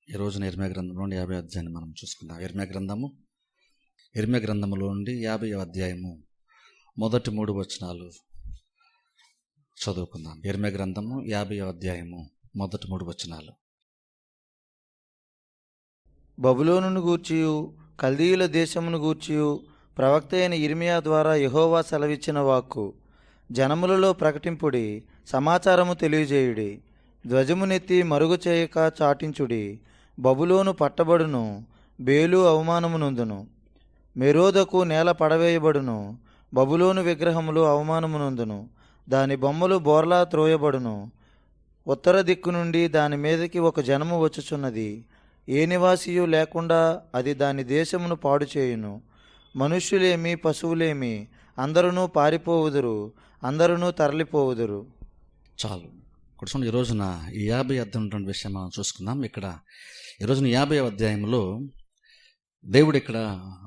ఈరోజు ఇర్మీయా గ్రంథంలో నుండి 50వ అధ్యాయాన్ని మనం చూసుకుందాం. ఇర్మీయా గ్రంథములో నుండి 50వ అధ్యాయము మొదటి 3 వచనాలు చదువుకుందాం. ఇర్మీయా గ్రంథము 50వ అధ్యాయము మొదటి 3 వచనాలు. బబులోనును గూర్చియు కల్దీయుల దేశమును గూర్చియు ప్రవక్త అయిన ఇర్మీయా ద్వారా యెహోవా సెలవిచ్చిన వాక్కు. జనములలో ప్రకటింపుడి, సమాచారము తెలియజేయుడి, ధ్వజమునెత్తి మరుగు చేయక చాటించుడి. బబులోను పట్టబడును, బేలు అవమానమునందును, మెరోదకు నేల పడవేయబడును. బబులోను విగ్రహములు అవమానమునందును, దాని బొమ్మలు బోర్లా త్రోయబడును. ఉత్తర దిక్కు నుండి దాని మీదకి ఒక జనము వచ్చుచున్నది, ఏ నివాసియు లేకుండా అది దాని దేశమును పాడు చేయును. మనుష్యులేమి పశువులేమి అందరూ పారిపోవుదురు, అందరూ తరలిపోవుదురు. చాలు. కూర్చొని ఈ రోజున ఈ 50 అధ్యాయం విషయం మనం చూసుకుందాం. ఇక్కడ ఈరోజున 50వ అధ్యాయంలో దేవుడు ఇక్కడ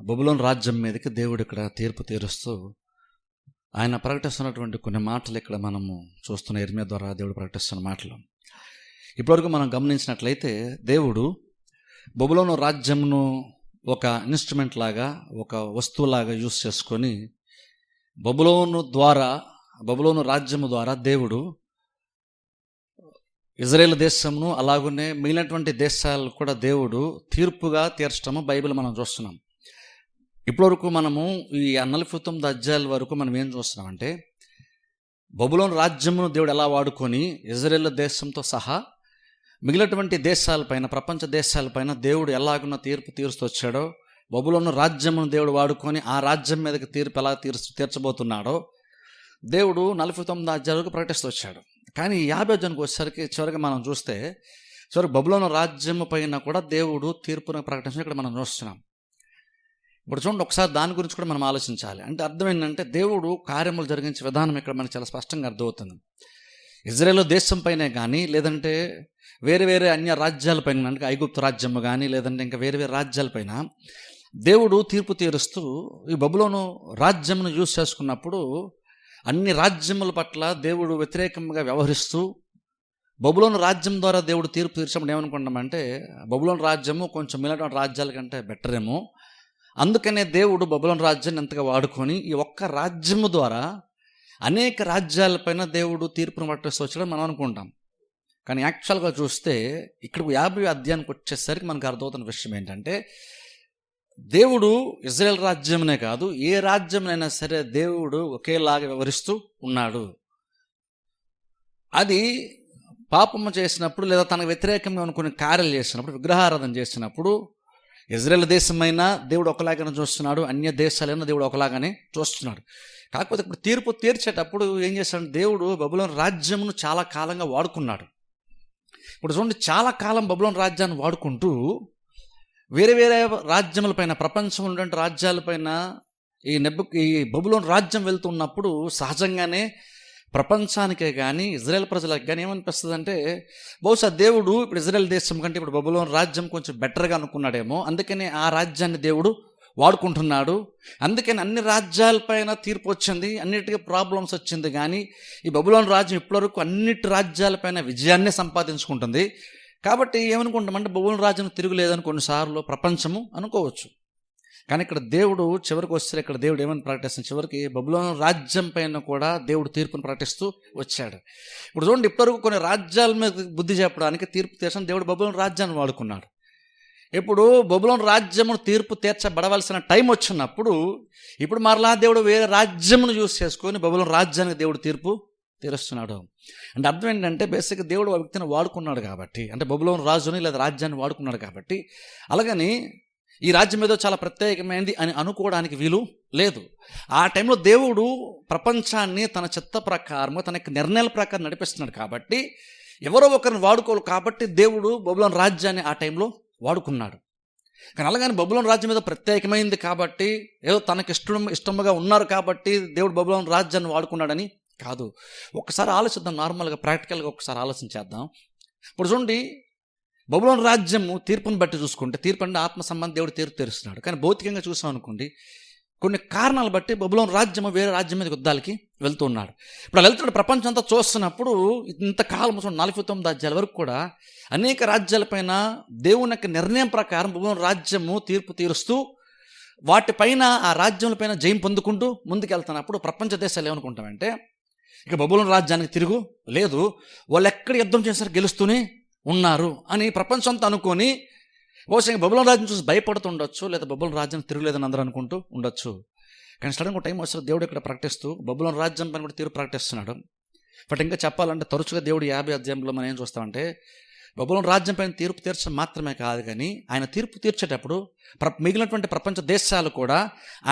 బబులోను రాజ్యం మీదకి దేవుడు ఇక్కడ తీర్పు తీరుస్తూ ఆయన ప్రకటిస్తున్నటువంటి కొన్ని మాటలు ఇక్కడ మనము చూస్తున్న ఇర్మీయా ద్వారా దేవుడు ప్రకటిస్తున్న మాటలు. ఇప్పటివరకు మనం గమనించినట్లయితే దేవుడు బబులోను రాజ్యంను ఒక ఇన్స్ట్రుమెంట్ లాగా, ఒక వస్తువులాగా యూస్ చేసుకొని బబులోను రాజ్యము ద్వారా దేవుడు ఇజ్రాయేల్ దేశమును అలాగనే మిగిలినటువంటి దేశాలు కూడా దేవుడు తీర్పుగా తీర్చడము బైబిల్ మనం చూస్తున్నాం. ఇప్పటివరకు మనము ఈ 49 అధ్యాయాల వరకు మనం ఏం చూస్తున్నామంటే బబులోను రాజ్యమును దేవుడు ఎలా వాడుకొని ఇజ్రాయేల్ దేశంతో సహా మిగిలినటువంటి దేశాలపైన, ప్రపంచ దేశాలపైన దేవుడు ఎలాగున్న తీర్పు తీరుస్తూ వచ్చాడో, బబులోను రాజ్యమును దేవుడు వాడుకొని ఆ రాజ్యం మీదకి తీర్పు ఎలా తీర్చబోతున్నాడో దేవుడు 49 అధ్యాయాలకు ప్రకటిస్తూ వచ్చాడు. కానీ ఈ 50వ అధ్యాయానికి వచ్చేసరికి చివరికి మనం చూస్తే చివరికి బబులోను రాజ్యం పైన కూడా దేవుడు తీర్పును ప్రకటించడం ఇక్కడ మనం చూస్తున్నాం. ఇప్పుడు చూడండి, ఒకసారి దాని గురించి కూడా మనం ఆలోచించాలి. అంటే అర్థం ఏంటంటే దేవుడు కార్యములు జరిగించే విధానం ఇక్కడ మనకు చాలా స్పష్టంగా అర్థమవుతుంది. ఇజ్రాయేల్ దేశం పైనే కానీ, లేదంటే వేరే అన్య రాజ్యాలపైన, అంటే ఐగుప్తు రాజ్యము కానీ, లేదంటే ఇంకా వేరే రాజ్యాలపైన దేవుడు తీర్పు తీరుస్తూ ఈ బబులోను రాజ్యమును యూజ్ చేసుకున్నప్పుడు అన్ని రాజ్యముల పట్ల దేవుడు వ్యతిరేకంగా వ్యవహరిస్తూ బబులోను రాజ్యం ద్వారా దేవుడు తీర్పు తీర్చినప్పుడు ఏమనుకుంటామంటే బబులోను రాజ్యము కొంచెం మిగిలిన రాజ్యాల కంటే బెటర్ ఏమో, అందుకనే దేవుడు బబులోను రాజ్యాన్ని ఎంతగా వాడుకొని ఈ ఒక్క రాజ్యము ద్వారా అనేక రాజ్యాలపైన దేవుడు తీర్పును పట్టేస్తూ వచ్చాడని మనం అనుకుంటాం. కానీ యాక్చువల్గా చూస్తే ఇక్కడ 50 అధ్యాయానికి వచ్చేసరికి మనకు అర్థమవుతున్న విషయం ఏంటంటే, దేవుడు ఇజ్రాయెల్ రాజ్యమనే కాదు, ఏ రాజ్యమైనా సరే దేవుడు ఒకేలాగా వివరిస్తూ ఉన్నాడు. అది పాపము చేసినప్పుడు లేదా తనకు వ్యతిరేకంగా కొన్ని కార్యాలు చేసినప్పుడు, విగ్రహారాధన చేసినప్పుడు ఇజ్రాయెల్ దేశమైనా దేవుడు ఒకలాగానే చూస్తున్నాడు, అన్య దేశాలైనా దేవుడు ఒకలాగానే చూస్తున్నాడు. కాకపోతే ఇప్పుడు తీర్పు తీర్చేటప్పుడు ఏం చేశాడు, దేవుడు బబులోను రాజ్యమును చాలా కాలంగా వాడుకున్నాడు. ఇప్పుడు చూడండి, చాలా కాలం బబులోను రాజ్యాన్ని వాడుకుంటూ వేరే వేరే రాజ్యములపైన, ప్రపంచంలో ఉన్నటువంటి రాజ్యాలపైన ఈ బబులోను రాజ్యం వెళ్తున్నప్పుడు సహజంగానే ప్రపంచానికే కానీ ఇజ్రాయెల్ ప్రజలకు కానీ ఏమనిపిస్తుంది అంటే, బహుశా దేవుడు ఇప్పుడు ఇజ్రాయెల్ దేశం కంటే ఇప్పుడు బబులోను రాజ్యం కొంచెం బెటర్గా అనుకున్నాడేమో, అందుకనే ఆ రాజ్యాన్ని దేవుడు వాడుకుంటున్నాడు. అందుకని అన్ని రాజ్యాలపైన తీర్పు వచ్చింది, అన్నిటికీ ప్రాబ్లమ్స్ వచ్చింది. కానీ ఈ బబులోను రాజ్యం ఇప్పటివరకు అన్నిటి రాజ్యాలపైన విజయాన్నే సంపాదించుకుంటుంది. కాబట్టి ఏమనుకుంటామంటే, బబులోను రాజ్యం తిరుగులేదని కొన్నిసార్లు ప్రపంచము అనుకోవచ్చు. కానీ ఇక్కడ దేవుడు చివరికి వస్తే, ఇక్కడ దేవుడు ఏమని ప్రకటిస్తుంది, చివరికి బబులోను రాజ్యం పైన కూడా దేవుడు తీర్పును ప్రకటిస్తూ వచ్చాడు. ఇప్పుడు చూడండి, ఇప్పటివరకు కొన్ని రాజ్యాల మీద బుద్ధి చెప్పడానికి తీర్పు తీర్చని దేవుడు బబులోను రాజ్యాన్ని వాడుకున్నాడు. ఇప్పుడు బబులోను రాజ్యమును తీర్పు తీర్చబడవలసిన టైం వచ్చినప్పుడు ఇప్పుడు మరలా దేవుడు వేరే రాజ్యమును యూస్ చేసుకొని బబులోను రాజ్యానికి దేవుడు తీర్పు తీరుస్తున్నాడు. అంటే అర్థం ఏంటంటే, బేసిక్గా దేవుడు ఆ వ్యక్తిని వాడుకున్నాడు కాబట్టి, అంటే బబులోను రాజుని లేదా రాజ్యాన్ని వాడుకున్నాడు కాబట్టి, అలాగని ఈ రాజ్యం ఏదో చాలా ప్రత్యేకమైనది అని అనుకోవడానికి వీలు లేదు. ఆ టైంలో దేవుడు ప్రపంచాన్ని తన చిత్త ప్రకారము, తన యొక్క నిర్ణయాల ప్రకారం నడిపిస్తున్నాడు కాబట్టి, ఎవరో ఒకరిని వాడుకోవాలి కాబట్టి దేవుడు బబులోను రాజ్యాన్ని ఆ టైంలో వాడుకున్నాడు. కానీ అలాగని బబులోను రాజ్యం ఏదో ప్రత్యేకమైంది కాబట్టి, ఏదో తనకి ఇష్టముగా ఉన్నారు కాబట్టి దేవుడు బబులోను రాజ్యాన్ని వాడుకున్నాడని కాదు. ఒక్కసారి ఆలోచిద్దాం, నార్మల్గా ప్రాక్టికల్గా ఒకసారి ఆలోచించేద్దాం. ఇప్పుడు చూడండి, బబులోను రాజ్యము తీర్పును బట్టి చూసుకుంటే, తీర్పు అంటే ఆత్మ సంబంధం దేవుడు తీర్పు తీరుస్తున్నాడు. కానీ భౌతికంగా చూసాం అనుకోండి, కొన్ని కారణాలు బట్టి బబులోను రాజ్యము వేరే రాజ్యం మీద యుద్ధాలకి వెళ్తూ ఉన్నాడు. ఇప్పుడు వెళ్తున్నాడు, ప్రపంచం అంతా చూస్తున్నప్పుడు ఇంతకాలం 49 అధ్యాయాల వరకు కూడా అనేక రాజ్యాలపైన దేవుని యొక్క నిర్ణయం ప్రకారం బబులోను రాజ్యము తీర్పు తీరుస్తూ వాటిపైన, ఆ రాజ్యాలపైన జయం పొందుకుంటూ ముందుకెళ్తున్నప్పుడు ప్రపంచ దేశాలు ఏమనుకుంటామంటే, ఇక బబులోను రాజ్యానికి తిరుగు లేదు, వాళ్ళు ఎక్కడ యుద్ధం చేశారు గెలుస్తూనే ఉన్నారు అని ప్రపంచం అంతా అనుకొని, బహుశా బబులోను రాజ్యం చూసి భయపడుతుండొచ్చు, లేదా బబులోను రాజ్యం తిరుగులేదని అందరూ అనుకుంటూ ఉండొచ్చు. కానీ సడన్గా టైం వస్తుంది, దేవుడు ఇక్కడ ప్రకటిస్తూ బబులోను రాజ్యం పైన కూడా తీర్పు ప్రకటిస్తున్నాడు. బట్ ఇంకా చెప్పాలంటే, తరచుగా దేవుడు 50 అధ్యాయంలో మనం ఏం చూస్తామంటే, బబులోను రాజ్యం పైన తీర్పు తీర్చడం మాత్రమే కాదు, కానీ ఆయన తీర్పు తీర్చేటప్పుడు మిగిలినటువంటి ప్రపంచ దేశాలు కూడా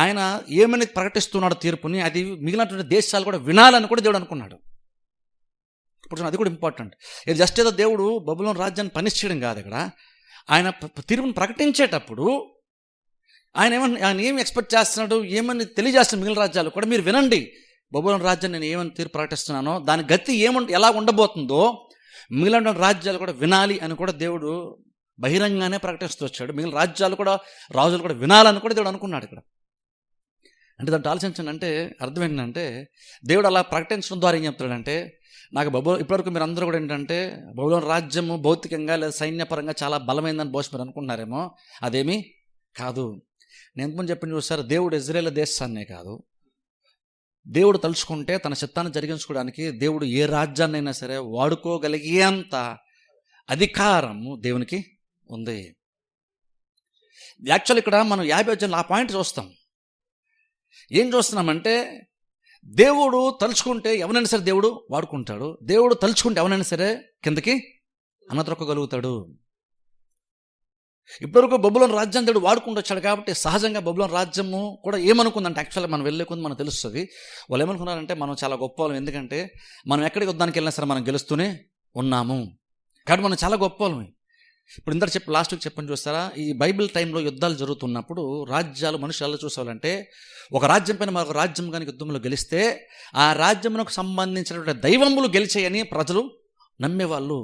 ఆయన ఏమని ప్రకటిస్తున్నాడు తీర్పుని, అది మిగిలినటువంటి దేశాలు కూడా వినాలని కూడా దేవుడు అనుకున్నాడు. ఇప్పుడు అది కూడా ఇంపార్టెంట్. ఇది జస్ట్ ఏదో దేవుడు బబులోను రాజ్యాన్ని పనిష్ చేయడం కాదు. ఇక్కడ ఆయన తీర్పును ప్రకటించేటప్పుడు ఆయన ఏమి ఎక్స్పెక్ట్ చేస్తున్నాడు, ఏమని తెలియజేస్తున్నాడు మిగిలిన రాజ్యాలు కూడా, మీరు వినండి, బబులోను రాజ్యాన్ని నేను ఏమని తీర్పు ప్రకటిస్తున్నానో దాని గతి ఎలా ఉండబోతుందో మిగిలిన రాజ్యాలు కూడా వినాలి అని కూడా దేవుడు బహిరంగానే ప్రకటిస్తూ వచ్చాడు. మిగిలిన రాజ్యాలు కూడా, రాజులు కూడా వినాలని కూడా దేవుడు అనుకున్నాడు ఇక్కడ. అంటే దాంట్లో ఆలోచించండి, అంటే అర్థం ఏంటంటే, దేవుడు అలా ప్రకటించడం ద్వారా ఏం చెప్తాడంటే, నాకు ఇప్పటివరకు మీరు అందరూ కూడా ఏంటంటే బబులోను రాజ్యము భౌతికంగా లేదా సైన్యపరంగా చాలా బలమైందని బహుశా మీరు అనుకుంటున్నారేమో, అదేమీ కాదు. నేను ఎంతమంది చెప్పిన చూసారు, దేవుడు ఇజ్రాయేల్ దేశాన్నే కాదు, దేవుడు తలుచుకుంటే తన చిత్తాన్ని జరిగించుకోవడానికి దేవుడు ఏ రాజ్యాన్నైనా సరే వాడుకోగలిగేంత అధికారము దేవునికి ఉంది. యాక్చువల్ ఇక్కడ మనం 50 అధ్యాయంలో ఆ పాయింట్ చూస్తాం. ఏం చూస్తున్నామంటే, దేవుడు తలుచుకుంటే ఎవరైనా సరే దేవుడు వాడుకుంటాడు, దేవుడు తలుచుకుంటే ఎవరైనా సరే కిందకి అన్నద్రొక్కగలుగుతాడు. ఇప్పటివరకు బబులోను రాజ్యాన్ని దేవుడు వాడుకుంటూ వచ్చాడు కాబట్టి, సహజంగా బబులోను రాజ్యము కూడా ఏమనుకుందంటే, యాక్చువల్గా మనం వెళ్ళే కొంది మనకు తెలుస్తుంది, వాళ్ళు ఏమనుకున్నారంటే మనం చాలా గొప్ప వాళ్ళం, ఎందుకంటే మనం ఎక్కడికి యుద్ధానికి వెళ్ళినా సరే మనం గెలుస్తూనే ఉన్నాము కాబట్టి మనం చాలా గొప్ప వాళ్ళమే. ఇప్పుడు ఇందరు లాస్ట్ వీక్ చెప్పని చూస్తారా, ఈ బైబిల్ టైంలో యుద్ధాలు జరుగుతున్నప్పుడు రాజ్యాలు మనుషులు చూసేవాళ్ళంటే, ఒక రాజ్యం పైన మరొక రాజ్యం కనుక యుద్ధంలో గెలిస్తే ఆ రాజ్యమునకు సంబంధించినటువంటి దైవములు గెలిచాయని ప్రజలు నమ్మేవాళ్ళు.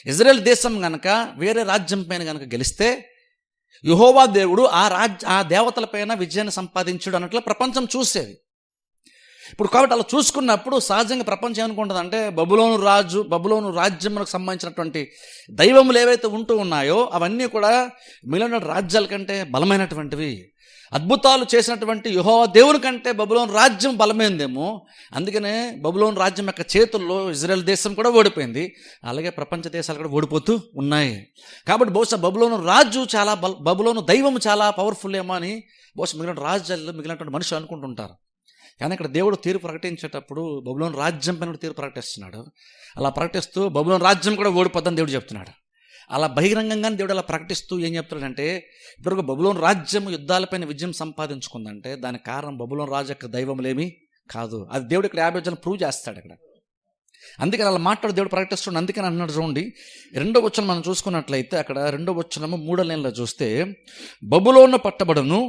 ఇజ్రాయెల్ దేశం కనుక వేరే రాజ్యం పైన కనుక గెలిస్తే యెహోవా దేవుడు ఆ దేవతలపైన విజయాన్ని సంపాదించుడు అన్నట్లు ప్రపంచం చూసేది. ఇప్పుడు కాబట్టి అలా చూసుకున్నప్పుడు సహజంగా ప్రపంచం ఏమనుకుంటుందంటే, బబులోను రాజ్యములకు సంబంధించినటువంటి దైవములు ఏవైతే ఉంటూ ఉన్నాయో అవన్నీ కూడా మిగిలిన రాజ్యాల కంటే బలమైనటువంటివి, అద్భుతాలు చేసినటువంటి యెహోవా దేవుని కంటే బబులోను రాజ్యం బలమైందేమో. అందుకనే బబులోను రాజ్యం యొక్క చేతుల్లో ఇజ్రాయెల్ దేశం కూడా ఓడిపోయింది. అలాగే ప్రపంచ దేశాలు కూడా ఓడిపోతూ ఉన్నాయి. కాబట్టి బహుశా బబులోను రాజు చాలా బబులోను దైవం చాలా పవర్ఫుల్ ఏమో అని బహుశా మిగిలిన రాజ్యాల్లో మిగిలినటువంటి మనుషులు అనుకుంటుంటారు. కానీ ఇక్కడ దేవుడు తీర్పు ప్రకటించేటప్పుడు బబులోను రాజ్యం పైన తీర్పు ప్రకటిస్తున్నాడు. అలా ప్రకటిస్తూ బబులోను రాజ్యం కూడా ఓడిపోద్దని దేవుడు చెప్తున్నాడు. అలా బహిరంగంగానే దేవుడు అలా ప్రకటిస్తూ ఏం చెప్తున్నాడంటే, ఇప్పటివరకు బబులోను రాజ్యం యుద్ధాలపైన విజయం సంపాదించుకుందంటే దానికి కారణం బబులోను రాజు యొక్క దైవములేమీ కాదు. అది దేవుడు ఇక్కడ 50 వచనం ప్రూవ్ చేస్తాడు ఇక్కడ. అందుకని అలా మాట్లాడు దేవుడు ప్రకటిస్తున్నాడు. అందుకని అన్నాడు చూడండి, 2వ వచనం మనం చూసుకున్నట్లయితే అక్కడ 2వ వచనము 3వ లైన్లో చూస్తే, బబులోను పట్టబడును.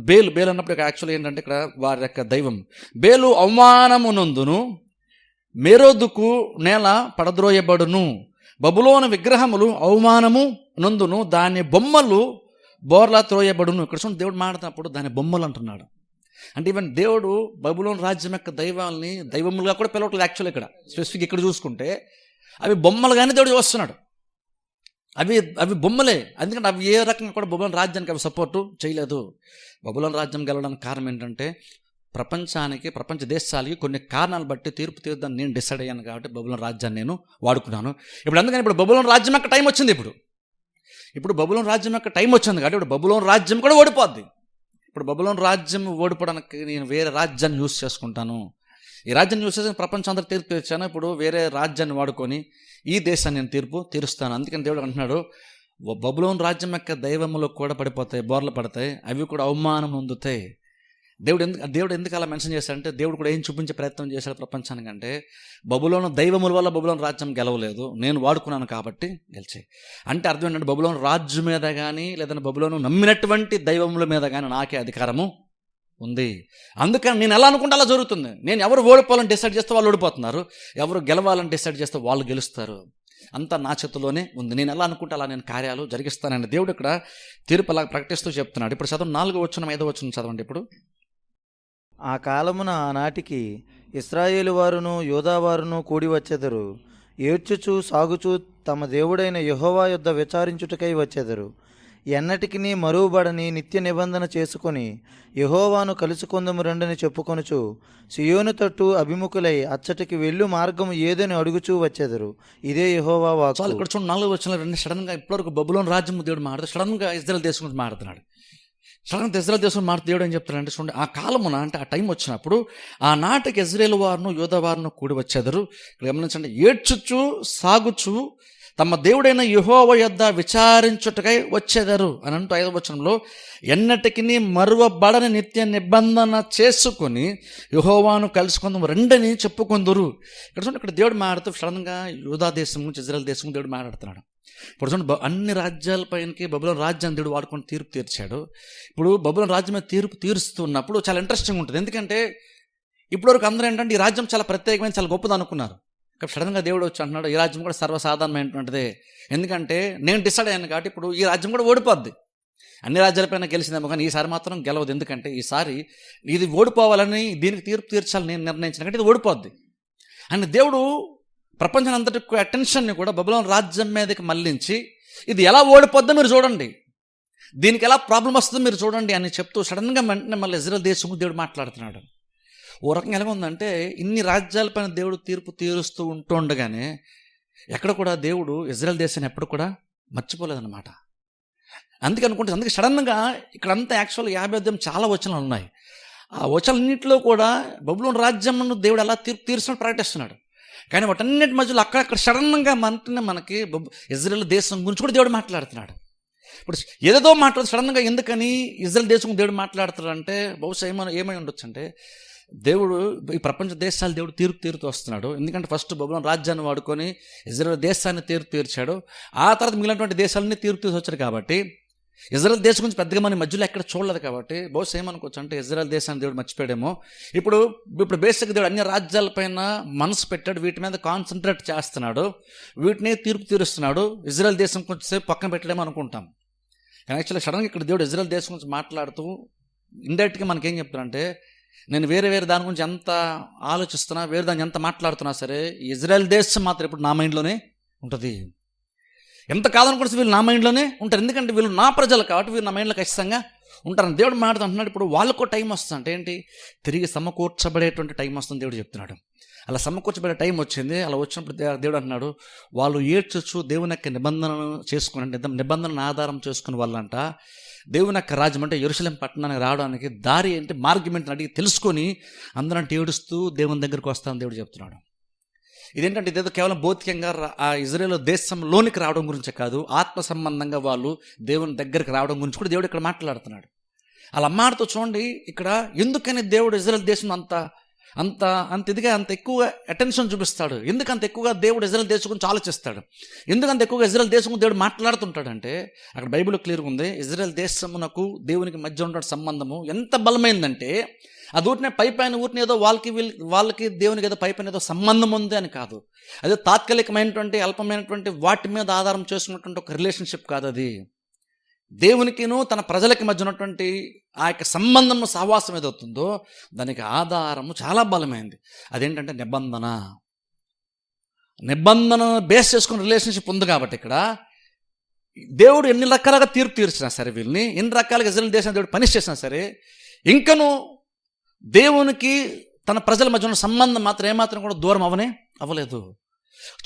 బేలు అన్నప్పుడు ఇక్కడ యాక్చువల్ ఏంటంటే ఇక్కడ వారి యొక్క దైవం బేలు అవమానమునందును, మేరోదుకు నేల పడద్రోయబడును. బబులోను విగ్రహములు అవమానము నందును, దాని బొమ్మలు బోర్లా త్రోయబడును. ఇక్కడ చూడండి దేవుడు మాట్లాడినప్పుడు దాని బొమ్మలు అంటున్నాడు. అంటే ఈవెన్ దేవుడు బబులోను రాజ్యం యొక్క దైవాల్ని దైవములుగా కూడా పిలవట్లేదు. యాక్చువల్ ఇక్కడ స్పెసిఫిక్ ఇక్కడ చూసుకుంటే అవి బొమ్మలుగానే దేవుడు చూస్తున్నాడు. అవి బొమ్మలే. ఎందుకంటే అవి ఏ రకంగా కూడా బబులోను రాజ్యానికి అవి సపోర్టు చేయలేదు. బబులోను రాజ్యం గెలవడానికి కారణం ఏంటంటే ప్రపంచానికి ప్రపంచ దేశాలకి కొన్ని కారణాలు బట్టి తీర్పు తీర్దాన్ని నేను డిసైడ్ అయ్యాను కాబట్టి బబులోను రాజ్యాన్ని నేను వాడుకున్నాను. ఇప్పుడు అందుకని ఇప్పుడు బబులోను రాజ్యం యొక్క టైం వచ్చింది. ఇప్పుడు బబులోను రాజ్యం యొక్క టైం వచ్చింది కాబట్టి ఇప్పుడు బబులోను రాజ్యం కూడా ఓడిపోద్ది. ఇప్పుడు బబులోను రాజ్యం ఓడిపోవడానికి నేను వేరే రాజ్యాన్ని యూస్ చేసుకుంటాను. ఈ రాజ్యాన్ని యూస్ చేసి ప్రపంచం అందరూ తీర్పు తీర్చాను. ఇప్పుడు వేరే రాజ్యాన్ని వాడుకొని ఈ దేశాన్ని నేను తీర్పు తీరుస్తాను. అందుకని దేవుడు అంటున్నాడు, బబులోను రాజ్యం యొక్క దైవములు కూడా పడిపోతాయి, బోర్లు పడతాయి, అవి కూడా అవమానం పొందుతాయి. దేవుడు ఎందుకు అలా మెన్షన్ చేశాడంటే దేవుడు కూడా ఏం చూపించే ప్రయత్నం చేశాడు ప్రపంచానికంటే, బబులోను దైవముల వల్ల బబులోను రాజ్యం గెలవలేదు, నేను వాడుకున్నాను కాబట్టి గెలిచాయి. అంటే అర్థం ఏంటంటే బబులోను రాజ్యం మీద కానీ లేదంటే బబులోను నమ్మినటువంటి దైవముల మీద కానీ నాకే అధికారము ఉంది. అందుకని నేను ఎలా అనుకుంటే అలా జరుగుతుంది. నేను ఎవరు ఓడిపోవాలని డిసైడ్ చేస్తే వాళ్ళు ఓడిపోతున్నారు, ఎవరు గెలవాలని డిసైడ్ చేస్తే వాళ్ళు గెలుస్తారు. అంతా నా చేతిలోనే ఉంది. నేను ఎలా అనుకుంటే అలా నేను కార్యాలు జరిగిస్తానని దేవుడు ఇక్కడ తీర్పు అలా ప్రకటిస్తూ చెప్తున్నాడు. ఇప్పుడు చదవండి, 4వ వచనం 5వ వచనం చదవండి. ఇప్పుడు ఆ కాలమున ఆనాటికి ఇశ్రాయేలు వారును యూదావారును కూడి వచ్చెదరు. ఏడ్చుచు సాగుచు తమ దేవుడైన యెహోవా యొద్ద విచారించుటకై వచ్చెదరు. ఎన్నటికి మరువబడని నిత్య నిబంధన చేసుకొని యెహోవాను కలుసుకొందము రండని చెప్పుకొనుచు సియోను తట్టు అభిముఖులై అచ్చటికి వెళ్ళు మార్గము ఏదని అడుగుచూ వచ్చెదరు. ఇదే యెహోవా వాక్కు. ఇక్కడ చూడండి, 4వ వచనంలో రెండు సడన్గా ఇప్పటివరకు బబులోను రాజ్యం దేవుడు మాట్లాడు, సడన్గా ఇజ్రాయెల్ దేశం గురించి మాట్లాడుతున్నాడు. సడన్గా ఇజ్రాయెల్ దేశం దేవుడు ఏం చెప్తాడంటే చూడండి, ఆ కాలమున అంటే ఆ టైం వచ్చినప్పుడు ఆనాటికి ఇజ్రాయేలు వారును యూదా వారును కూడి వచ్చేదరు. ఇక్కడ గమనించండి, ఏడ్చుచు సాగుచు తమ దేవుడైన యెహోవా యొద్ద విచారించుటకై వచ్చేదరు అని అంటూ 5వ వచనంలో ఎన్నటికి మరువబడని నిత్య నిబంధన చేసుకొని యెహోవాను కలుసుకుందాం రెండని చెప్పుకుందరు. ఇక్కడ చూడండి, ఇక్కడ దేవుడు మాట్లాడుతూ సడన్గా యూదా దేశం నుంచి ఇజ్రాయెల్ దేశం దేవుడు మాట్లాడుతున్నాడు. ఇప్పుడు చూడండి, అన్ని రాజ్యాలపైనకి బబులోను రాజ్యాన్ని దేవుడు వాడుకొని తీర్పు తీర్చాడు. ఇప్పుడు బబులోను రాజ్యం మీద తీర్పు తీరుస్తున్నప్పుడు చాలా ఇంట్రెస్టింగ్ ఉంటుంది. ఎందుకంటే ఇప్పటివరకు అందరూ ఏంటంటే ఈ రాజ్యం చాలా ప్రత్యేకమైన చాలా గొప్పది అనుకున్నారు. కాబట్టి సడన్గా దేవుడు వచ్చి అంటున్నాడు, ఈ రాజ్యం కూడా సర్వసాధారణమైనటువంటిదే. ఎందుకంటే నేను డిసైడ్ అయ్యాను కాబట్టి ఇప్పుడు ఈ రాజ్యం కూడా ఓడిపోద్ది. అన్ని రాజ్యాలపైన గెలిచిందేమో కానీ ఈసారి మాత్రం గెలవదు. ఎందుకంటే ఈసారి ఇది ఓడిపోవాలని దీనికి తీర్పు తీర్చాలని నేను నిర్ణయించిన కంటే ఇది ఓడిపోద్ది అని దేవుడు ప్రపంచం అంతటి అటెన్షన్ని కూడా బబులోను రాజ్యం మీదకి మళ్లించి ఇది ఎలా ఓడిపోద్దో మీరు చూడండి, దీనికి ఎలా ప్రాబ్లం వస్తుందో మీరు చూడండి అని చెప్తూ సడన్గా వెంటనే మళ్ళీ ఇజ్రాయెల్ దేశం దేవుడు మాట్లాడుతున్నాడు. ఓ రకంగా ఎలా ఉందంటే ఇన్ని రాజ్యాలపైన దేవుడు తీర్పు తీరుస్తూ ఉంటుండగానే ఎక్కడ కూడా దేవుడు ఇజ్రాయెల్ దేశాన్ని ఎప్పుడు కూడా మర్చిపోలేదన్నమాట. అందుకే సడన్గా ఇక్కడంతా యాక్చువల్గా 50 అధ్యాయం చాలా వచనాలు ఉన్నాయి. ఆ వచనాలన్నింటిలో కూడా బబులోను రాజ్యం దేవుడు ఎలా తీర్పు తీరుస్తున్నట్టు ప్రకటిస్తున్నాడు. కానీ వాటన్నిటి మధ్యలో అక్కడక్కడ సడన్గా మనకి ఇజ్రాయెల్ దేశం గురించి కూడా దేవుడు మాట్లాడుతున్నాడు. ఇప్పుడు ఏదేదో మాట్లాడు సడన్గా ఎందుకని ఇజ్రాయెల్ దేశం దేవుడు మాట్లాడుతున్నాడంటే బహుశా ఏమై ఉండొచ్చు అంటే దేవుడు ఈ ప్రపంచ దేశాలు దేవుడు తీర్పు తీరుతూ వస్తున్నాడు. ఎందుకంటే ఫస్ట్ బబులోను రాజ్యాన్ని వాడుకొని ఇజ్రాయెల్ దేశాన్ని తీర్పు తీర్చాడు. ఆ తర్వాత మిగిలినటువంటి దేశాలన్నీ తీర్పు తీర్చి వచ్చాడు. కాబట్టి ఇజ్రాయెల్ దేశం గురించి పెద్దగా మన మధ్యలో ఎక్కడ చూడలేదు. కాబట్టి బహుశా ఏమనుకోవచ్చు అంటే ఇజ్రాయెల్ దేశాన్ని దేవుడు మర్చిపోయాడేమో. ఇప్పుడు బేసిక్ దేవుడు అన్ని రాజ్యాలపైన మనసు పెట్టాడు, వీటి మీద కాన్సన్ట్రేట్ చేస్తున్నాడు, వీటిని తీర్పు తీరుస్తున్నాడు. ఇజ్రాయెల్ దేశం కొంచెం పక్కన పెట్టలేమో అనుకుంటాం. కానీ యాక్చువల్గా సడన్గా ఇక్కడ దేవుడు ఇజ్రాయెల్ దేశం గురించి మాట్లాడుతూ ఇండైరెక్ట్గా మనకేం చెప్తాడంటే నేను వేరే దాని గురించి ఎంత ఆలోచిస్తున్నా, వేరే దాన్ని ఎంత మాట్లాడుతున్నా సరే ఇజ్రాయెల్ దేశం మాత్రం ఇప్పుడు నా మైండ్లోనే ఉంటుంది. ఎంత కాదనుకుంటే వీళ్ళు నా మైండ్లోనే ఉంటారు. ఎందుకంటే వీళ్ళు నా ప్రజలు కాబట్టి వీళ్ళు నా మైండ్లో ఖచ్చితంగా ఉంటారని దేవుడు మాట్లాడుతున్నాడు. ఇప్పుడు వాళ్ళకో టైం వస్తుంది అంటే ఏంటి, తిరిగి సమకూర్చబడేటువంటి టైం వస్తుంది దేవుడు చెప్తున్నాడు. అలా సమకూర్చబడే టైం వచ్చింది. అలా వచ్చినప్పుడు దేవుడు అంటున్నాడు, వాళ్ళు ఏడ్చొచ్చు దేవుని యొక్క నిబంధనను చేసుకుని, నిబంధనను ఆధారం చేసుకుని వాళ్ళంట దేవుని యొక్క రాజ్యం అంటే యెరూషలేం పట్టణానికి రావడానికి దారి ఏంటి, మార్గం ఏంటని అడిగి తెలుసుకొని అందరంటే ఏడుస్తూ దేవుని దగ్గరికి వస్తామని దేవుడు చెప్తున్నాడు. ఇదేంటంటే ఇదేదో కేవలం భౌతికంగా ఆ ఇజ్రాయేల్ దేశంలోనికి రావడం గురించే కాదు, ఆత్మ సంబంధంగా వాళ్ళు దేవుని దగ్గరికి రావడం గురించి కూడా దేవుడు ఇక్కడ మాట్లాడుతున్నాడు. అలా మాటతో చూడండి ఇక్కడ ఎందుకని దేవుడు ఇజ్రాయేల్ దేశం అంత ఇదిగా అంత ఎక్కువగా అటెన్షన్ చూపిస్తాడు, ఎందుకు అంత ఎక్కువగా దేవుడు ఇజ్రాయేల్ దేశం గురించి ఆలోచిస్తాడు, ఎందుకు అంత ఎక్కువగా ఇజ్రాయేల్ దేశం గురించి దేవుడు మాట్లాడుతుంటాడంటే అక్కడ బైబిల్లో క్లియర్గా ఉంది. ఇజ్రాయేల్ దేశమునకు దేవునికి మధ్య ఉన్న సంబంధము ఎంత బలమైందంటే అది ఊరినే పైపైన ఊరిని ఏదో వాళ్ళకి దేవునికి ఏదో పైపైన ఏదో సంబంధం ఉంది అని కాదు, అదే తాత్కాలికమైనటువంటి అల్పమైనటువంటి వాటి మీద ఆధారం చేసుకున్నటువంటి ఒక రిలేషన్షిప్ కాదు. అది దేవునికిను తన ప్రజలకి మధ్య ఉన్నటువంటి ఆ యొక్క సంబంధం సహవాసం ఏదవుతుందో దానికి ఆధారము చాలా బలమైంది. అదేంటంటే నిబంధన బేస్ చేసుకున్న రిలేషన్షిప్ ఉంది. కాబట్టి ఇక్కడ దేవుడు ఎన్ని రకాలుగా తీర్పు తీర్చినా సరే, వీళ్ళని ఎన్ని రకాలుగా ఇజ్రాయేల్ దేశాన్ని దేవుడు పనిష్ చేసినా సరే, ఇంకను దేవునికి తన ప్రజల మధ్య ఉన్న సంబంధం మాత్రం ఏమాత్రం కూడా దూరం అవ్వలేదు.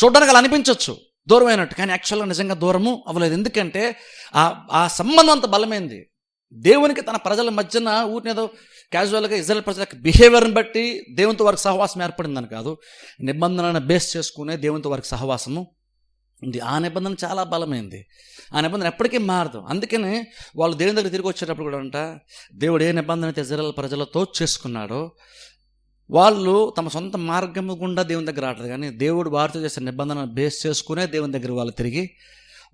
చూడడానికి అలా అనిపించవచ్చు దూరమైనట్టు, కానీ యాక్చువల్గా నిజంగా దూరము అవ్వలేదు. ఎందుకంటే ఆ సంబంధం అంత బలమైంది. దేవునికి తన ప్రజల మధ్యన ఊరినేదో క్యాజువల్గా ఇజ్రాయేల్ ప్రజలకు బిహేవియర్ని బట్టి దేవునితో వారికి సహవాసం ఏర్పడిందని కాదు, నిబంధనను బేస్ చేసుకునే దేవునితో వారికి సహవాసము ఉంది. ఆ నిబంధన చాలా బలమైంది, ఆ నిబంధన ఎప్పటికీ మారదు. అందుకనే వాళ్ళు దేవుని దగ్గర తిరిగి వచ్చేటప్పుడు కూడా అంట, దేవుడు ఏ నిబంధన అయితే ఇజ్రాయేల్ ప్రజలతో చేసుకున్నాడో వాళ్ళు తమ సొంత మార్గము గుండా దేవుని దగ్గర రావట్లేదు, కానీ దేవుడు వారితో చేసే నిబంధన బేస్ చేసుకునే దేవుని దగ్గర వాళ్ళు తిరిగి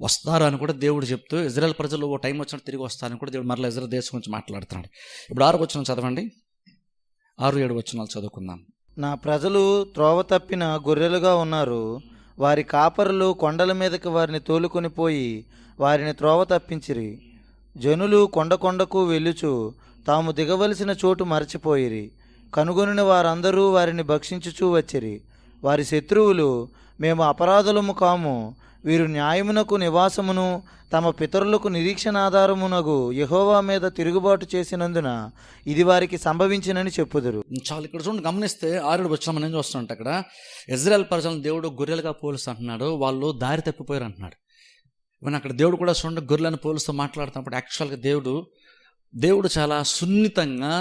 వస్తారు అని కూడా దేవుడు చెప్తూ, ఇజ్రాయేల్ ప్రజలు ఓ టైం వచ్చినట్టు తిరిగి వస్తారని కూడా దేవుడు మరలా ఇజ్రాయేల్ దేశం గురించి మాట్లాడుతున్నాడు. ఇప్పుడు 6వ వచనం చదవండి, 6-7 వచనాలు చదువుకుందాం. నా ప్రజలు త్రోవ తప్పిన గొర్రెలుగా ఉన్నారు, వారి కాపరులు కొండల మీదకి వారిని తోలుకొని పోయి వారిని త్రోవ తప్పించిరి. జనులు కొండకు వెళ్ళుచు తాము దిగవలసిన చోటు మరచిపోయిరి. కనుగొనిన వారందరూ వారిని భక్షించుచూ వచ్చిరి. వారి శత్రువులు, మేము అపరాధులము కాము, వీరు న్యాయమునకు నివాసమును తమ పితరులకు నిరీక్షణాధారమునగు యెహోవా మీద తిరుగుబాటు చేసినందున ఇది వారికి సంభవించినని చెప్పుదురు. చాలా ఇక్కడ చూడండి, గమనిస్తే 6 వచ్చిన మనం ఏం చూస్తుంటే అక్కడ ఇజ్రాయేల్ ప్రజలను దేవుడు గొర్రెలుగా పోలుస్తూ అంటున్నాడు, వాళ్ళు దారి తప్పిపోయారు అంటున్నాడు. ఇవన్నీ అక్కడ దేవుడు కూడా చూడండి గొర్రెలను పోలుస్తూ మాట్లాడుతున్నప్పుడు యాక్చువల్గా దేవుడు చాలా సున్నితంగా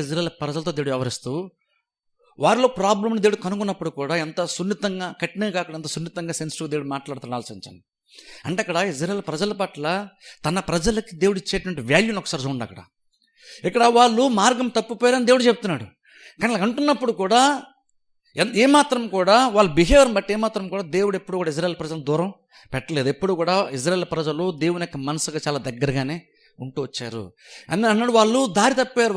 ఇజ్రాయేల్ ప్రజలతో దేవుడు వ్యవహరిస్తూ వారిలో ప్రాబ్లమ్ని దేవుడు కనుగొన్నప్పుడు కూడా ఎంత సున్నితంగా, కఠినంగా కాకుండా ఎంత సున్నితంగా సెన్సిటివ్ దేవుడు మాట్లాడుతున్న ఆలోచించండి. అంటే అక్కడ ఇజ్రాయేల్ ప్రజల పట్ల తన ప్రజలకి దేవుడు ఇచ్చేటువంటి వాల్యూని ఒకసారి చూడండి. ఇక్కడ వాళ్ళు మార్గం తప్పిపోయారని దేవుడు చెప్తున్నాడు, కానీ అలా అంటున్నప్పుడు కూడా ఏమాత్రం కూడా వాళ్ళ బిహేవియర్ని బట్టి ఏమాత్రం కూడా దేవుడు ఎప్పుడు కూడా ఇజ్రాయేల్ ప్రజలను దూరం పెట్టలేదు. ఎప్పుడు కూడా ఇజ్రాయేల్ ప్రజలు దేవుని యొక్క మనసుకు చాలా దగ్గరగానే ఉంటూ వచ్చారు అని అన్నాడు. వాళ్ళు దారి తప్పారు.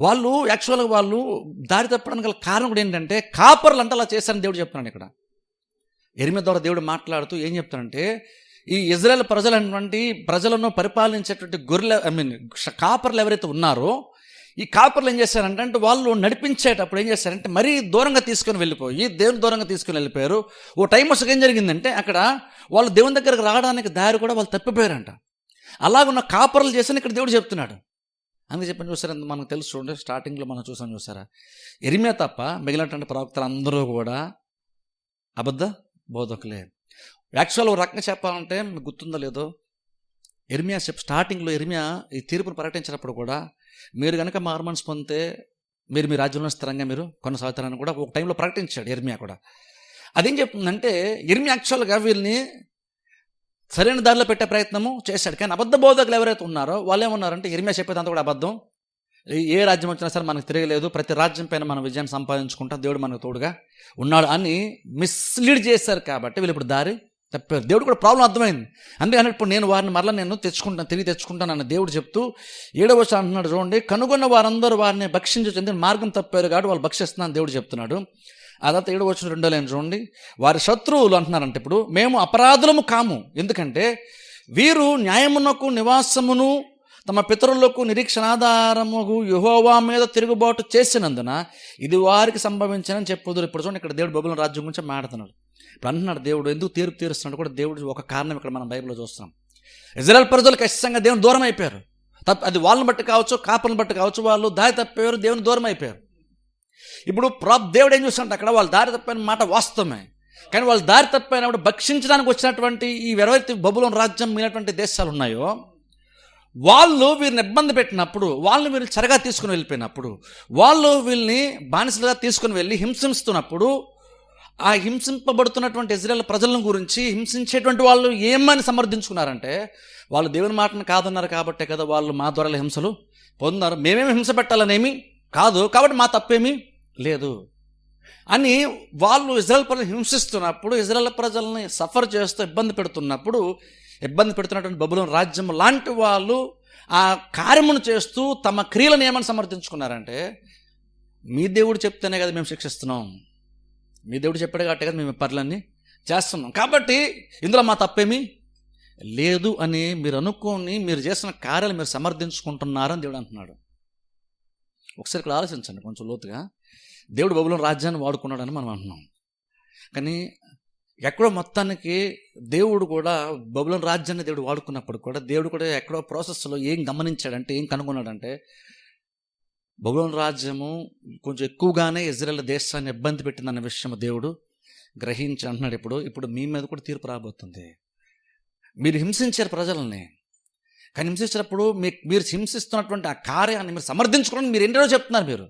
వాళ్ళు యాక్చువల్గా వాళ్ళు దారి తప్పడానికి గల కారణం కూడా ఏంటంటే కాపర్లు అంటే అలా చేశారని దేవుడు చెప్తున్నాడు. ఇక్కడ యెరెమీయా ద్వారా దేవుడు మాట్లాడుతూ ఏం చెప్తాడంటే, ఈ ఇజ్రాయేల్ ప్రజలను పరిపాలించేటువంటి కాపర్లు ఎవరైతే ఉన్నారో ఈ కాపర్లు ఏం చేశారంటే వాళ్ళు నడిపించేటప్పుడు ఏం చేశారంటే మరీ దూరంగా తీసుకొని వెళ్ళిపోయి దేవుని దూరంగా తీసుకుని వెళ్ళిపోయారు. ఓ టైం వచ్చాక ఏం జరిగిందంటే అక్కడ వాళ్ళు దేవుని దగ్గరకు రావడానికి దారి కూడా వాళ్ళు తప్పిపోయారంట. అలాగున్న కాపర్లు చేసిన ఇక్కడ దేవుడు చెప్తున్నాడు. అందుకే చెప్పని చూసారా, మనకు తెలుసు చూడండి, స్టార్టింగ్లో మనం చూసారా, యెరెమీయా తప్ప మిగిలినటువంటి ప్రవక్తలు అందరూ కూడా అబద్ధ బోధకులే. యాక్చువల్ ఒక రకంగా చెప్పాలంటే మీకు గుర్తుందో లేదో, స్టార్టింగ్లో యెరెమీయా ఈ తీర్పును ప్రకటించినప్పుడు కూడా మీరు కనుక మారుమనసు పొందితే మీరు మీ రాజ్యంలో స్థిరంగా మీరు కొనసాగుతారని కూడా ఒక టైంలో ప్రకటించాడు యెరెమీయా కూడా. అదేం చెప్తుందంటే యెరెమీయా యాక్చువల్గా వీళ్ళని సరైన దారిలో పెట్టే ప్రయత్నము చేశాడు, కానీ అబద్ధ బోధకులు ఎవరైతే ఉన్నారో వాళ్ళు ఏమన్నారంటే యెరెమీయా చెప్పేదంతా కూడా అబద్ధం, ఏ రాజ్యం వచ్చినా సరే మనకు తిరగలేదు, ప్రతి రాజ్యం పైన మనం విజయాన్ని సంపాదించుకుంటాం, దేవుడు మనకు తోడుగా ఉన్నాడు అని మిస్లీడ్ చేశారు. కాబట్టి వీళ్ళు ఇప్పుడు దారి తప్పారు. దేవుడు కూడా ప్రాబ్లం అర్థమైంది. అందుకని ఇప్పుడు నేను వారిని మరలా తిరిగి తెచ్చుకుంటాను అన్న దేవుడు చెప్తూ 7వ వచనం అంటున్నాడు చూడండి, కనుగొన్న వారందరూ వారిని భక్షించి మార్గం తప్పారు కాబట్టి వాళ్ళు భక్షిస్తున్నాను దేవుడు చెప్తున్నాడు. అదంతా 7వ వచనం 2వ లైన్ చూడండి, వారి శత్రువులు అంటున్నారంటే ఇప్పుడు మేము అపరాధులము కాము, ఎందుకంటే వీరు న్యాయమునకు నివాసమును తమ పితరులకు నిరీక్షణాధారముగు యెహోవా మీద తిరుగుబాటు చేసినందున ఇది వారికి సంభవించనని చెప్పుదురు. ఇప్పుడు చూడండి, ఇక్కడ దేవుడు బబులోను రాజ్యం గురించి మాట్లాడుతున్నాడు. ఇప్పుడు అంటున్నాడు దేవుడు ఎందుకు తీర్పు తీరుస్తున్నాడు కూడా దేవుడు ఒక కారణం ఇక్కడ మనం బైబిల్లో చూస్తున్నాం. ఇజ్రాయేల్ ప్రజలు ఖచ్చితంగా దేవుని దూరం అయిపోయారు. అది వాళ్ళని బట్టి కావచ్చు, కాపులను బట్టి కావచ్చు, వాళ్ళు దారి తప్పారు, దేవుని దూరం అయిపోయారు. ఇప్పుడు దేవుడు ఏం చూస్తుంటే అక్కడ వాళ్ళు దారి తప్పిన మాట వాస్తవమే, కానీ వాళ్ళు దారి తప్పినప్పుడు భక్షించడానికి వచ్చినటువంటి ఈ ఎవరైతే బబులోను రాజ్యం మీనటువంటి దేశాలు ఉన్నాయో వాళ్ళు వీరిని ఇబ్బంది పెట్టినప్పుడు, వాళ్ళని వీళ్ళు చెరగా తీసుకుని వెళ్ళిపోయినప్పుడు, వాళ్ళు వీళ్ళని బానిసలుగా తీసుకుని వెళ్ళి హింసిస్తున్నప్పుడు, ఆ హింసింపబడుతున్నటువంటి ఇజ్రాయేల్ ప్రజలను గురించి హింసించేటువంటి వాళ్ళు ఏమని సమర్థించుకున్నారంటే, వాళ్ళు దేవుని మాటను కాదన్నారు కాబట్టే కదా వాళ్ళు మా ద్వారా హింసలు పొందున్నారు, మేమేమి హింస పెట్టాలనేమి కాదు, కాబట్టి మా తప్పేమీ లేదు అని వాళ్ళు ఇజ్రాయేల్ ప్రజలు హింసిస్తున్నప్పుడు, ఇజ్రాయేల్ ప్రజల్ని సఫర్ చేస్తూ ఇబ్బంది పెడుతున్నటువంటి బబులోను రాజ్యం లాంటి వాళ్ళు ఆ కార్యమును చేస్తూ తమ క్రియలను ఏమని సమర్థించుకున్నారంటే, మీ దేవుడు చెప్తేనే కదా మేము శిక్షిస్తున్నాం, మీ దేవుడు చెప్పాడు కాబట్టి కదా మేము పనులన్నీ చేస్తున్నాం, కాబట్టి ఇందులో మా తప్పేమీ లేదు అని మీరు అనుకోని మీరు చేసిన కార్యాలు మీరు సమర్థించుకుంటున్నారని దేవుడు అంటున్నాడు. ఒకసారి ఇక్కడ ఆలోచించండి కొంచెం లోతుగా. దేవుడు బబులోను రాజ్యాన్ని వాడుకున్నాడని మనం అంటున్నాం, కానీ ఎక్కడో మొత్తానికి దేవుడు కూడా బబులోను రాజ్యాన్ని దేవుడు వాడుకున్నప్పుడు కూడా దేవుడు కూడా ఎక్కడో ప్రాసెస్లో ఏం గమనించాడంటే, ఏం కనుగొన్నాడంటే, బబులోను రాజ్యము కొంచెం ఎక్కువగానే ఇజ్రాయేల్ దేశాన్ని ఇబ్బంది పెట్టిందన్న విషయం దేవుడు గ్రహించి అంటున్నాడు, ఇప్పుడు మీ మీద కూడా తీర్పు రాబోతుంది. మీరు హింసించారు ప్రజల్ని, కానీ హింసించినప్పుడు మీరు హింసిస్తున్నటువంటి ఆ కార్యాన్ని మీరు సమర్థించుకోవడానికి మీరు ఏంటో చెప్తున్నారు.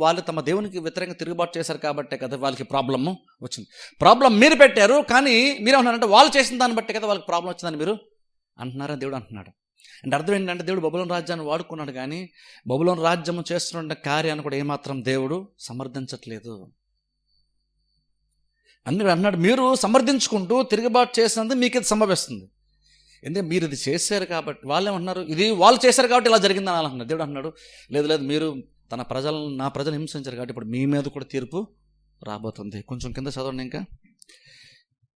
వాళ్ళు తమ దేవునికి వ్యతిరేకంగా తిరుగుబాటు చేశారు కాబట్టే కదా వాళ్ళకి ప్రాబ్లము వచ్చింది. ప్రాబ్లం మీరు పెట్టారు, కానీ మీరేమన్నారంటే వాళ్ళు చేసిన దాన్ని బట్టే కదా వాళ్ళకి ప్రాబ్లం వచ్చిందని మీరు అంటున్నారని దేవుడు అంటున్నాడు. అంటే అర్థం ఏంటంటే, దేవుడు బబులోను రాజ్యాన్ని వాడుకున్నాడు, కానీ బబులోను రాజ్యము చేస్తున్న కార్యాన్ని కూడా ఏమాత్రం దేవుడు సమర్థించట్లేదు అని అన్నాడు. మీరు సమర్థించుకుంటూ తిరుగుబాటు చేసినందుకు మీకు ఇది సంభవిస్తుంది. ఎందుకంటే మీరు ఇది చేశారు కాబట్టి. వాళ్ళేమన్నారు, ఇది వాళ్ళు చేశారు కాబట్టి ఇలా జరిగిందని అలా దేవుడు అన్నాడు, లేదు మీరు నా ప్రజలు హింసించారు కాబట్టి ఇప్పుడు మీ మీద కూడా తీర్పు రాబోతుంది. కొంచెం కింద చదవండి. ఇంకా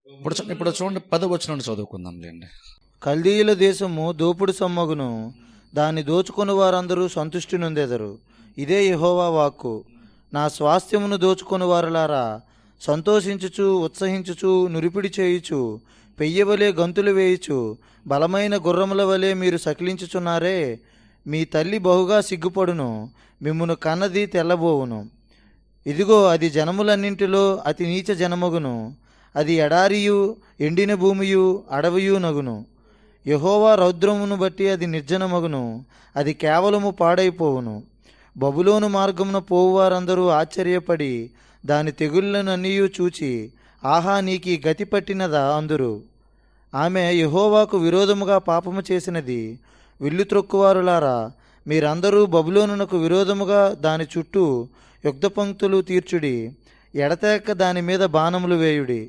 ఇప్పుడు చూడండి 10వ వచనం చదువుకుందాం లేండి. కల్దీయుల దేశము దోపుడు సొమ్మగును, దాన్ని దోచుకొని వారందరూ సంతుష్టి నొందెదరు. ఇదే యెహోవా వాక్కు. నా స్వాస్థ్యమును దోచుకొని వారులారా, సంతోషించుచు ఉత్సహించుచు నురిపిడి చేయుచు పెయ్యవలే గంతులు వేయుచు బలమైన గుర్రముల వలె మీరు సకిలించుచున్నారే. మీ తల్లి బహుగా సిగ్గుపడును, మిమ్మును కన్నది తెల్లబోవును. ఇదిగో అది జనములన్నింటిలో అతి నీచ జనమగును, అది ఎడారియు ఎండిన భూమియు అడవియు నగును. యెహోవా రౌద్రమును బట్టి అది నిర్జనమగును, అది కేవలము పాడైపోవును. బబులోను మార్గమున పోవువారందరూ ఆశ్చర్యపడి దాని తెగుళ్ళనన్నీయూ చూచి, ఆహా నీకీ గతి పట్టినదా అందురు. ఆమె యెహోవాకు విరోధముగా పాపము చేసినది. విల్లు త్రొక్కువారులారా, మీరందరూ బబులోనునకు విరోధముగా దాని చుట్టూ యుద్ధ పంక్తులు తీర్చుడి, ఎడతెక్క దాని మీద బాణములు వేయుడి,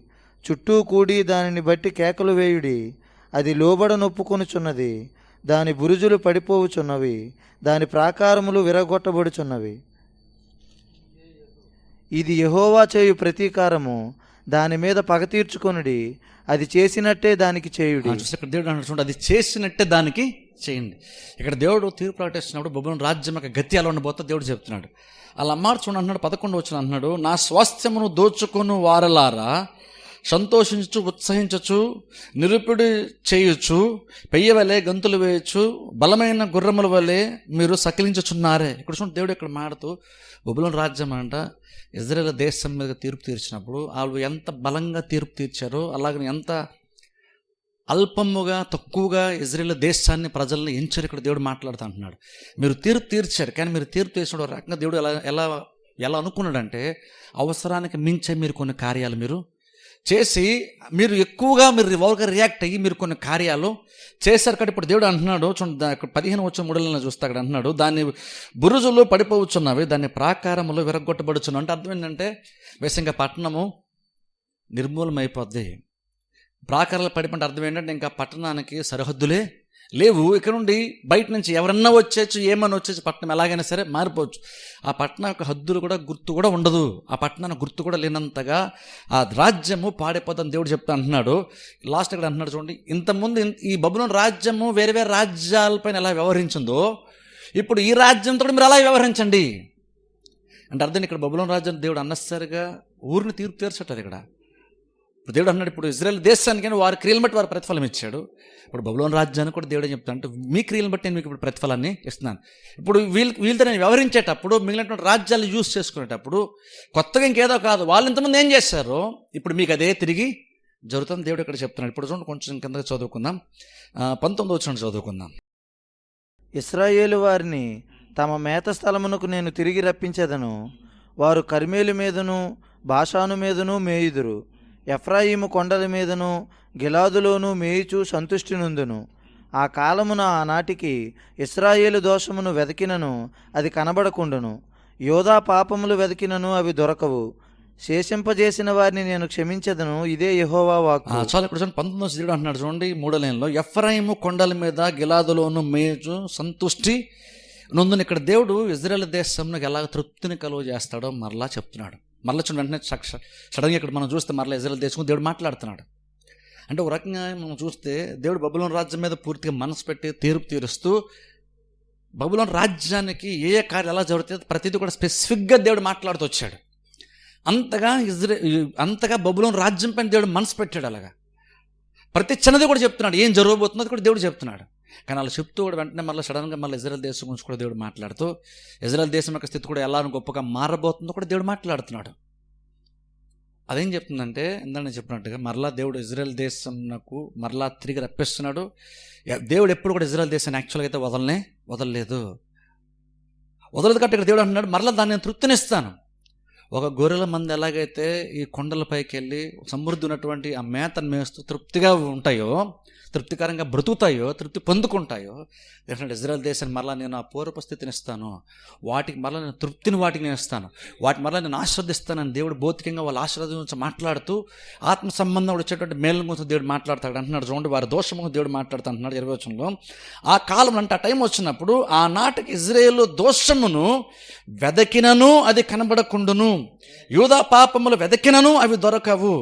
చుట్టూ కూడి దానిని బట్టి కేకలు వేయుడి. అది లోబడ నొప్పుకొనుచున్నది, దాని బురుజులు పడిపోవుచున్నవి, దాని ప్రాకారములు విరగొట్టబడుచున్నవి. ఇది యెహోవా చేయు ప్రతీకారము, దాని మీద పగ తీర్చుకొనుడి, అది చేసినట్టే దానికి చేయుడి. ఇక్కడ దేవుడు అంటున్నాడు, అది చేసినట్టే దానికి చేయండి. ఇక్కడ దేవుడు తీర్పు ప్రకటిస్తున్నప్పుడు బబులోను రాజ్యం యొక్క గతి ఎలా ఉండబోతుందో దేవుడు చెప్తున్నాడు. అలా మార్చుకుని అంటున్నాడు 11వ వచనం అంటున్నాడు, నా స్వాస్థ్యమును దోచుకుని వారలారా, సంతోషించు ఉత్సహించచ్చు నిరుపిడి చేయుచు పెయ్యవలే గంతులు వేయచ్చు బలమైన గుర్రముల వలె మీరు సకిలించుచున్నారే. ఇక్కడ చూడండి, దేవుడు ఇక్కడ మాడుతూ బబులోను రాజ్యం అంట ఇజ్రాయేల్ దేశం మీద తీర్పు తీర్చినప్పుడు వాళ్ళు ఎంత బలంగా తీర్పు తీర్చారో, అలాగని ఎంత అల్పముగా తక్కువగా ఇజ్రాయేల్ దేశాన్ని ప్రజల్ని ఎంచారు. ఇక్కడ దేవుడు మాట్లాడుతూ అంటున్నాడు, మీరు తీర్పు తీర్చారు, కానీ మీరు తీర్పు తీర్చిన రకంగా దేవుడు ఎలా అనుకున్నాడంటే, అవసరానికి మించే మీరు కొన్ని కార్యాలు మీరు చేసి మీరు ఎక్కువగా రివాల్వ్గా రియాక్ట్ అయ్యి మీరు కొన్ని కార్యాలు చేశారు. కాబట్టి ఇప్పుడు దేవుడు అంటున్నాడు, చూడండి 15 వచ్చిన 3 చూస్తే అక్కడ అంటున్నాడు, దాన్ని బురుజులు పడిపోవచ్చున్నవి, దాన్ని ప్రాకారములు విరగొట్టబడుచున్నావు. అంటే అర్థం ఏంటంటే, వేసంగా పట్టణము నిర్మూలమైపోద్ది. ప్రాకారాలు పడిపోతే అర్థం ఏంటంటే, ఇంకా పట్టణానికి సరిహద్దులే లేవు. ఇక్కడ నుండి బయట నుంచి ఎవరన్నా వచ్చేచ్చు, ఏమన్నా వచ్చేసి పట్టణం ఎలాగైనా సరే మారిపోవచ్చు. ఆ పట్టణం యొక్క హద్దులు కూడా గుర్తు కూడా ఉండదు, ఆ పట్టణానికి గుర్తు కూడా లేనంతగా ఆ రాజ్యము పాడైపోతుందని దేవుడు చెప్తా అంటున్నాడు. లాస్ట్ ఇక్కడ అంటున్నాడు చూడండి, ఇంతకుముందు ఈ బబులోను రాజ్యము వేరే వేరే రాజ్యాలపైన ఎలా వ్యవహరించిందో, ఇప్పుడు ఈ రాజ్యంతో మీరు అలా వ్యవహరించండి అంటే అర్థం. ఇక్కడ బబులోను రాజ్యం దేవుడు అన్నసరిగా ఊరిని తీర్పు తీర్చట్లేదు. ఇక్కడ ఇప్పుడు దేవుడు అన్నాడు, ఇప్పుడు ఇజ్రాయెల్ దేశానికి వారి క్రియలను బట్టి వారు ప్రతిఫలం ఇచ్చాడు. ఇప్పుడు బబులోను రాజ్యానికి కూడా దేవుడు చెప్తాను, అంటే మీ క్రియలను బట్టి నేను మీకు ఇప్పుడు ప్రతిఫలాన్ని ఇస్తున్నాను. ఇప్పుడు వీళ్ళతో నేను వ్యవహరించేటప్పుడు మిగిలినటువంటి రాజ్యాలు యూజ్ చేసుకునేటప్పుడు కొత్తగా ఇంకేదో కాదు, వాళ్ళు ఇంతమంది ఏం చేశారో ఇప్పుడు మీకు అదే తిరిగి జరుగుతుంది దేవుడు ఇక్కడ చెప్తున్నాడు. ఇప్పుడు చూడండి, కొంచెం కిందకి చదువుకుందాం, 19వ వచనం చదువుకుందాం. ఇశ్రాయేలు వారిని తమ మేత స్థలమునకు నేను తిరిగి రప్పించెదను. వారు కర్మేలు మీదను బాషాను మీదను మేయుదురు. ఎఫ్రాయిము కొండల మీదను గిలాదులోను మేయుచు సంతుష్టి నుందును. ఆ కాలమున ఆనాటికి ఇశ్రాయేలు దోషమును వెతికినను అది కనబడకుండును. యోధా పాపములు వెతికినను అవి దొరకవు. శేషింపజేసిన వారిని నేను క్షమించదను. ఇదే యెహోవా వాక్కు. చాలా ఇప్పుడు చూడండి, 19వ దేవుడు అంటున్నాడు చూడండి, 3వ లైన్లో, ఎఫ్రాయిము కొండల మీద గిలాదులోను మేయుచు సంతుష్టి నొందుని. ఇక్కడ దేవుడు ఇజ్రాయెల్ దేశంలో ఎలా తృప్తిని కలుగ చేస్తాడో మరలా చెప్తున్నాడు. మరలా చూడండి, వెంటనే సడన్గా ఇక్కడ మనం చూస్తే మరలా ఇజ్రాయెల్ దేశం దేవుడు మాట్లాడుతున్నాడు. అంటే ఒక రకంగా మనం చూస్తే దేవుడు బబులోను రాజ్యం మీద పూర్తిగా మనసు పెట్టి తీర్పు తీరుస్తూ బబులోను రాజ్యానికి ఏ కార్యం ఎలా జరుగుతుందో ప్రతిదీ కూడా స్పెసిఫిక్గా దేవుడు మాట్లాడుతూ వచ్చాడు. అంతగా బబులోను రాజ్యం పైన దేవుడు మనసు పెట్టాడు. అలాగా ప్రతి చిన్నది కూడా చెప్తున్నాడు, ఏం జరగబోతున్నది కూడా దేవుడు చెప్తున్నాడు. కానీ అలా చెప్తూ కూడా వెంటనే మళ్ళీ సడన్గా మళ్ళీ ఇజ్రాయెల్ దేశం గురించి కూడా దేవుడు మాట్లాడుతూ ఇజ్రాయెల్ దేశం యొక్క స్థితి కూడా ఎలా గొప్పగా మారబోతుందో కూడా దేవుడు మాట్లాడుతున్నాడు. అదేం చెప్తుందంటే ఇందాక నేను చెప్పినట్టుగా మరలా దేవుడు ఇజ్రాయెల్ దేశంకు మరలా తిరిగి రప్పిస్తున్నాడు. దేవుడు ఎప్పుడు కూడా ఇజ్రాయెల్ దేశాన్ని యాక్చువల్గా అయితే వదలలేదు. కాబట్టి ఇక్కడ దేవుడు అంటున్నాడు, మరలా దాన్ని నేను తృప్తినిస్తాను. ఒక గొర్రెల మంది ఎలాగైతే ఈ కొండలపైకి వెళ్ళి సమృద్ధి ఉన్నటువంటి ఆ మేతను మేస్తూ తృప్తిగా ఉంటాయో, తృప్తికరంగా బ్రతుకుతాయో, తృప్తి పొందుకుంటాయో, డెఫినెట్ ఇజ్రాయెల్ దేశాన్ని మరలా నేను ఆ పూర్వపు స్థితిని ఇస్తాను. వాటికి మరలా నేను తృప్తిని వాటికి నేను ఇస్తాను. వాటి మరలా నేను ఆశ్రదిస్తానని దేవుడు భౌతికంగా వాళ్ళ ఆశీర్వాదం గురించి మాట్లాడుతూ ఆత్మ సంబంధం వచ్చేటువంటి మేలు గురించి దేవుడు మాట్లాడతాడు అంటున్నాడు. చూడండి, వారి దోషము దేవుడు మాట్లాడుతూ అంటున్నాడు 20వ వచనంలో. ఆ కాలం అంటే ఆ టైం వచ్చినప్పుడు ఆనాటికి ఇజ్రాయేలు దోషమును వెదకినను అది కనబడకుండును, యూదా పాపములు వెదకినను అవి దొరకవు,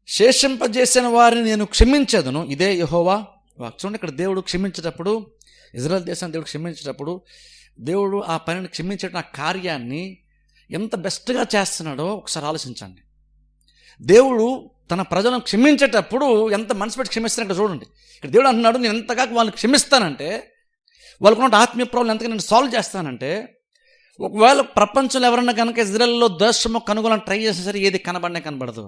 శేషింపజేసిన వారిని నేను క్షమించదును. ఇదే యెహోవా వాక్కు. చూడండి, ఇక్కడ దేవుడు క్షమించేటప్పుడు, ఇజ్రాయెల్ దేశాన్ని దేవుడు క్షమించేటప్పుడు, దేవుడు ఆ పనిని క్షమించేట ఆ కార్యాన్ని ఎంత బెస్ట్గా చేస్తున్నాడో ఒకసారి ఆలోచించండి. దేవుడు తన ప్రజలను క్షమించేటప్పుడు ఎంత మనసు పెట్టి క్షమిస్తానంటే చూడండి. ఇక్కడ దేవుడు అంటున్నాడు, నేను ఎంతగా వాళ్ళని క్షమిస్తానంటే, వాళ్ళకున్న ఆత్మీయ ప్రాబ్లం ఎంతగా నేను సాల్వ్ చేస్తానంటే, ఒకవేళ ప్రపంచంలో ఎవరన్నా కనుక ఇజ్రాయెల్లో దోషము కనుగొలని ట్రై చేసినా సరే ఏది కనబడదు.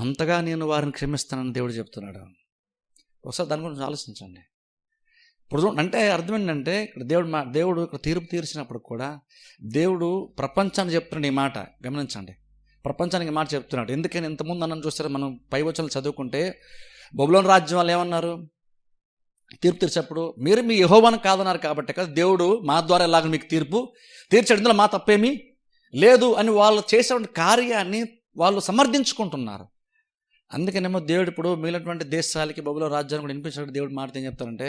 అంతగా నేను వారిని క్షమిస్తానని దేవుడు చెప్తున్నాడు. ఒకసారి దాని గురించి ఆలోచించండి. ఇప్పుడు అంటే అర్థం ఏంటంటే, ఇక్కడ దేవుడు ఇక్కడ తీర్పు తీర్చినప్పుడు కూడా దేవుడు ప్రపంచాన్ని చెప్తున్నాడు ఈ మాట. గమనించండి, ప్రపంచానికి మాట చెప్తున్నాడు. ఎందుకని ఇంతకుముందు అన్నం చూస్తారు, మనం పై వచనాలు చదువుకుంటే బబులోను రాజ్యం వాళ్ళు ఏమన్నారు తీర్పు తీర్చేటప్పుడు, మీరు మీ యెహోవాను కాదన్నారు కాబట్టి కదా దేవుడు మా ద్వారా ఎలాగ మీకు తీర్పు తీర్చాడు, ఇందులో మా తప్పేమీ లేదు అని వాళ్ళు చేసేటువంటి కార్యాన్ని వాళ్ళు సమర్థించుకుంటున్నారు. అందుకనేమో దేవుడు ఇప్పుడు మిగిలినటువంటి దేశాలకి బబులోను రాజ్యాన్ని కూడా వినిపించినట్టు దేవుడు మాట ఏం చెప్తారంటే,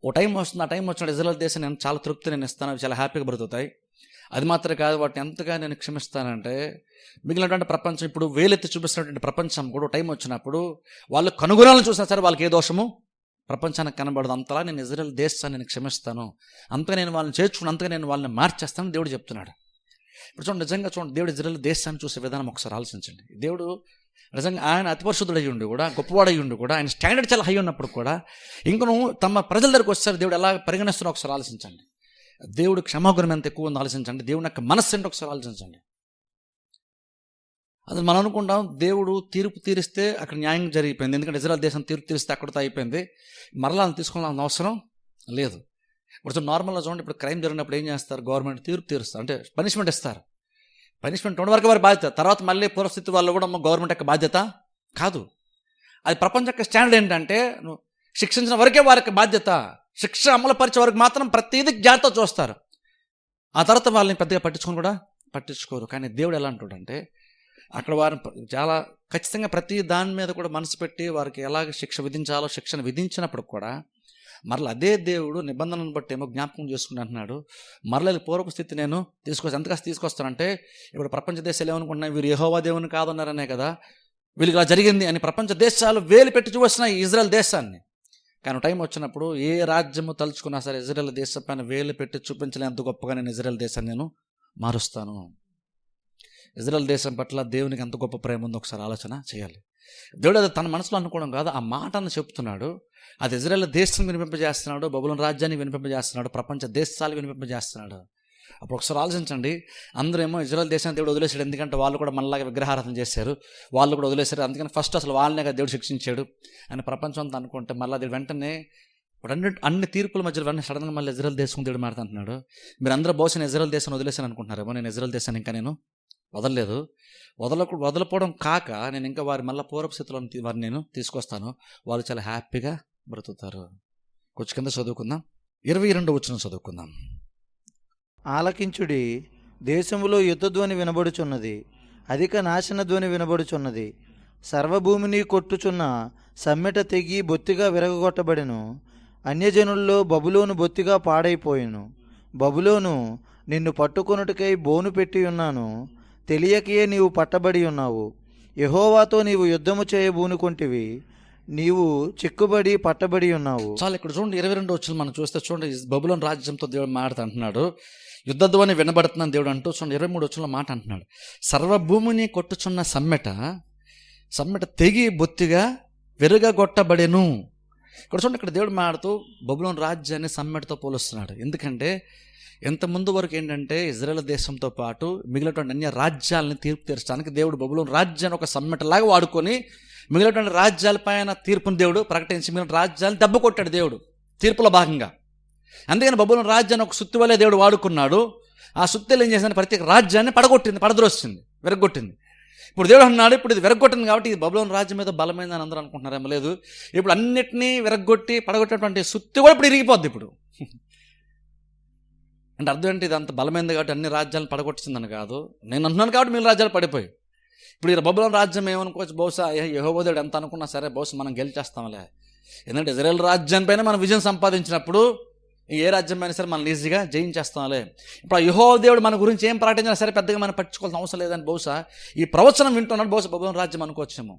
ఓ టైం వస్తుంది, ఆ టైం వచ్చినప్పుడు ఇజ్రాయెల్ దేశాన్ని నేను చాలా తృప్తి నేను ఇస్తాను, అవి చాలా హ్యాపీగా బ్రతుకుతాయి. అది మాత్రమే కాదు, వాటిని ఎంతగా నేను క్షమిస్తానంటే మిగిలినటువంటి ప్రపంచం ఇప్పుడు వేలెత్తి చూపిస్తున్నటువంటి ప్రపంచం కూడా టైం వచ్చినప్పుడు వాళ్ళు కనుగొనాలని చూసినా సరే వాళ్ళకి ఏ దోషము ప్రపంచానికి కనబడదు. అంతలా నేను ఇజ్రాయెల్ దేశాన్ని నేను క్షమిస్తాను, అంతగా నేను వాళ్ళని చేర్చుకుని, అంతగా నేను వాళ్ళని మార్చేస్తానని దేవుడు చెప్తున్నాడు. ఇప్పుడు చూడండి, నిజంగా చూడండి, దేవుడు ఇజ్రాయెల్ దేశాన్ని చూసే విధానం ఒకసారి ఆలోచించండి. దేవుడు నిజంగా ఆయన అతి పరిశుద్ధుడు అయ్యి ఉండి కూడా, గొప్పవాడు అయ్యి ఉండి కూడా, ఆయన స్టాండర్డ్ చాలా హై ఉన్నప్పుడు కూడా ఇంకను తమ ప్రజల దగ్గరకు వచ్చేసరి దేవుడు ఎలా పరిగణిస్తున్నారో ఒకసారి ఆలోచించండి. దేవుడు క్షమాగుణం ఎంత ఎక్కువ ఉందో ఆలోచించండి. దేవుని యొక్క మనస్సు ఏంటో ఒకసారి ఆలోచించండి. అది మనం అనుకుంటాం దేవుడు తీర్పు తీరిస్తే అక్కడ న్యాయం జరిగిపోయింది, ఎందుకంటే ఇజ్రాయెల్ దేశం తీర్పు తీరిస్తే అక్కడితో అయిపోయింది, మరలా తీసుకోవాల్సిన అవసరం లేదు. ఇప్పుడు నార్మల్గా చూడండి, ఇప్పుడు క్రైమ్ జరిగినప్పుడు ఏం చేస్తారు, గవర్నమెంట్ తీర్పు తీరుస్తారు, అంటే పనిష్మెంట్ ఇస్తారు. పనిష్మెంట్ ఉన్న వరకు వారి బాధ్యత, తర్వాత మళ్ళీ పూర్వస్థితి వాళ్ళు కూడా గవర్నమెంట్ యొక్క బాధ్యత కాదు. అది ప్రపంచ యొక్క స్టాండర్డ్ ఏంటంటే, నువ్వు శిక్షించిన వరకే వారికి బాధ్యత, శిక్ష అమలుపరిచే వరకు మాత్రం ప్రతిదీ జాగ్రత్త చూస్తారు, ఆ తర్వాత వాళ్ళని పెద్దగా పట్టించుకోరు. కానీ దేవుడు ఎలా అంటాడంటే, అక్కడ వారిని చాలా ఖచ్చితంగా ప్రతి దాని మీద కూడా మనసు పెట్టి వారికి ఎలాగ శిక్ష విధించాలో శిక్షను విధించినప్పుడు కూడా మరలా అదే దేవుడు నిబంధనలను బట్టి ఏమో జ్ఞాపకం చేసుకుని అంటున్నాడు, మరలా పూర్వపు స్థితి నేను ఎంతకాస్త తీసుకొస్తానంటే, ఇప్పుడు ప్రపంచ దేశాలు ఏమనుకుంటున్నాయి, వీరు యెహోవా దేవుని కాదన్నారనే కదా వీళ్ళకి ఇలా జరిగింది అని ప్రపంచ దేశాలు వేలు పెట్టి చూస్తున్నాయి ఇజ్రాయెల్ దేశాన్ని. కానీ టైం వచ్చినప్పుడు ఏ రాజ్యము తలుచుకున్నా సరే ఇజ్రాయెల్ దేశం పైన వేలు పెట్టి చూపించలేంత గొప్పగా నేను ఇజ్రాయెల్ దేశాన్ని నేను మారుస్తాను. ఇజ్రాయెల్ దేశం పట్ల దేవునికి ఎంత గొప్ప ప్రేమ ఉందో ఒకసారి ఆలోచన చేయాలి. దేవుడు అది తన మనసులో అనుకోవడం కాదు, ఆ మాటను చెప్తున్నాడు. అది ఇజ్రాయెల్ దేశం వినిపింపజేస్తున్నాడు, బబులోను రాజ్యాన్ని వినిపింపజేస్తున్నాడు, ప్రపంచ దేశాలు వినిపింపజేస్తున్నాడు. అప్పుడు ఒకసారి ఆలోచించండి. అందరేమో ఇజ్రాయెల్ దేశాన్ని దేవుడు వదిలేశాడు, ఎందుకంటే వాళ్ళు కూడా మనలాగా విగ్రహారాధన చేశారు, వాళ్ళు కూడా వదిలేశారు, అందుకని ఫస్ట్ అసలు వాళ్ళనే కదా దేవుడు శిక్షించాడు అని ప్రపంచం అంతా అనుకుంటే, మళ్ళీ అది వెంటనే ఇప్పుడు అన్ని తీర్పుల మధ్యలో వెంటనే సడన్గా మళ్ళీ ఇజ్రాయెల్ దేశం దేవుడు మాట్లాడుతున్నాడు. మీరు అందరూ బహుశా ఇజ్రాయెల్ దేశాన్ని వదిలేశాను అనుకుంటున్నారేమో. నేను ఇజ్రాయెల్ దేశాన్ని ఇంకా నేను వదలలేదు. వదలపోవడం కాక నేను ఇంకా వారి మళ్ళీ పూర్వపు స్థితిలో వారిని నేను తీసుకొస్తాను. వాళ్ళు చాలా హ్యాపీగా బ్రతుకుతారు. కొంచెం కింద చదువుకుందాం, 22వ వచనం చదువుకుందాం. ఆలకించుడి, దేశములో యుద్ధధ్వని వినబడుచున్నది, అధిక నాశన ధ్వని వినబడుచున్నది. సర్వభూమిని కొట్టుచున్న సమ్మెట తెగి బొత్తిగా విరగొట్టబడెను. అన్యజనుల్లో బబులోను బొత్తిగా పాడైపోయెను. బబులోను, నిన్ను పట్టుకొనుటకై బోను పెట్టి ఉన్నాను, తెలియకయే నీవు పట్టబడి ఉన్నావు. యెహోవాతో నీవు యుద్ధము చేయబూనుకొంటివి, నీవు చిక్కుబడి పట్టబడి ఉన్నావు. చాలా ఇక్కడ చూడండి, 22వ వచనం మనం చూస్తే చూడండి, బబులోను రాజ్యంతో దేవుడు మాట్లాడుతున్నాడు. యుద్ధధ్వని వినబడుతుందని దేవుడు అంటూ చూడండి 23వ వచనంలో మాట అంటున్నాడు. సర్వభూమిని కొట్టుచున్న సమ్మెట తెగి బొత్తిగా విరగొట్టబడెను. ఇక్కడ చూడండి, ఇక్కడ దేవుడు మాట్లాడుతూ బబులోను రాజ్యాన్ని సమ్మెటతో పోలుస్తున్నాడు. ఎందుకంటే ఇంతకుముందు వరకు ఏంటంటే ఇజ్రాయెల్ దేశంతో పాటు మిగిలినటువంటి అన్య రాజ్యాలని తీర్పు తీర్చడానికి దేవుడు బబులోను రాజ్యాన్ని ఒక సమ్మెటలాగా వాడుకొని మిగిలినటువంటి రాజ్యాలపైన తీర్పుని దేవుడు ప్రకటించి మిగిలిన రాజ్యాలను దెబ్బ కొట్టాడు దేవుడు తీర్పులో భాగంగా. అందుకని బబులోను రాజ్యాన్ని ఒక సుత్తి వలె దేవుడు వాడుకున్నాడు. ఆ సుత్తిలో ఏం చేసింది, ప్రతి రాజ్యాన్ని పడద్రోసింది, విరగొట్టింది. ఇప్పుడు దేవుడు అన్నాడు, ఇప్పుడు ఇది విరగొట్టింది కాబట్టి ఇది బబులోను రాజ్యం మీద బలమైందని అందరూ అనుకుంటున్నారేమో. లేదు, ఇప్పుడు అన్నిటినీ విరగొట్టి పడగొట్టినటువంటి సుత్తి కూడా ఇప్పుడు ఇరిగిపోద్ది. ఇప్పుడు అంటే అర్థం ఏంటి, ఇది అంత బలమైంది కాబట్టి అన్ని రాజ్యాలను పడగొట్టిందని కాదు. నేను అంటున్నాను కాబట్టి మిగిలిన రాజ్యాలు పడిపోయి. ఇప్పుడు ఈ బబులోను రాజ్యం ఏమనుకోవచ్చు, బహుశా యెహోవా దేవుడు ఎంత అనుకున్నా సరే బహుశా మనం గెలిచేస్తాంలే. ఎందుకంటే ఇజ్రాయెల్ రాజ్యం పైన మనం విజయం సంపాదించినప్పుడు ఏ రాజ్యం అయినా సరే మనం ఈజీగా జయించేస్తాంలే. ఇప్పుడు ఆ యెహోవా దేవుడు మన గురించి ఏం ప్రకటించినా సరే పెద్దగా మనం పట్టించుకోవాల్సిన అవసరం లేదని బహుశా ఈ ప్రవచనం వింటున్నాడు, బహుశా బబులోను రాజ్యం అనుకోవచ్చేమో.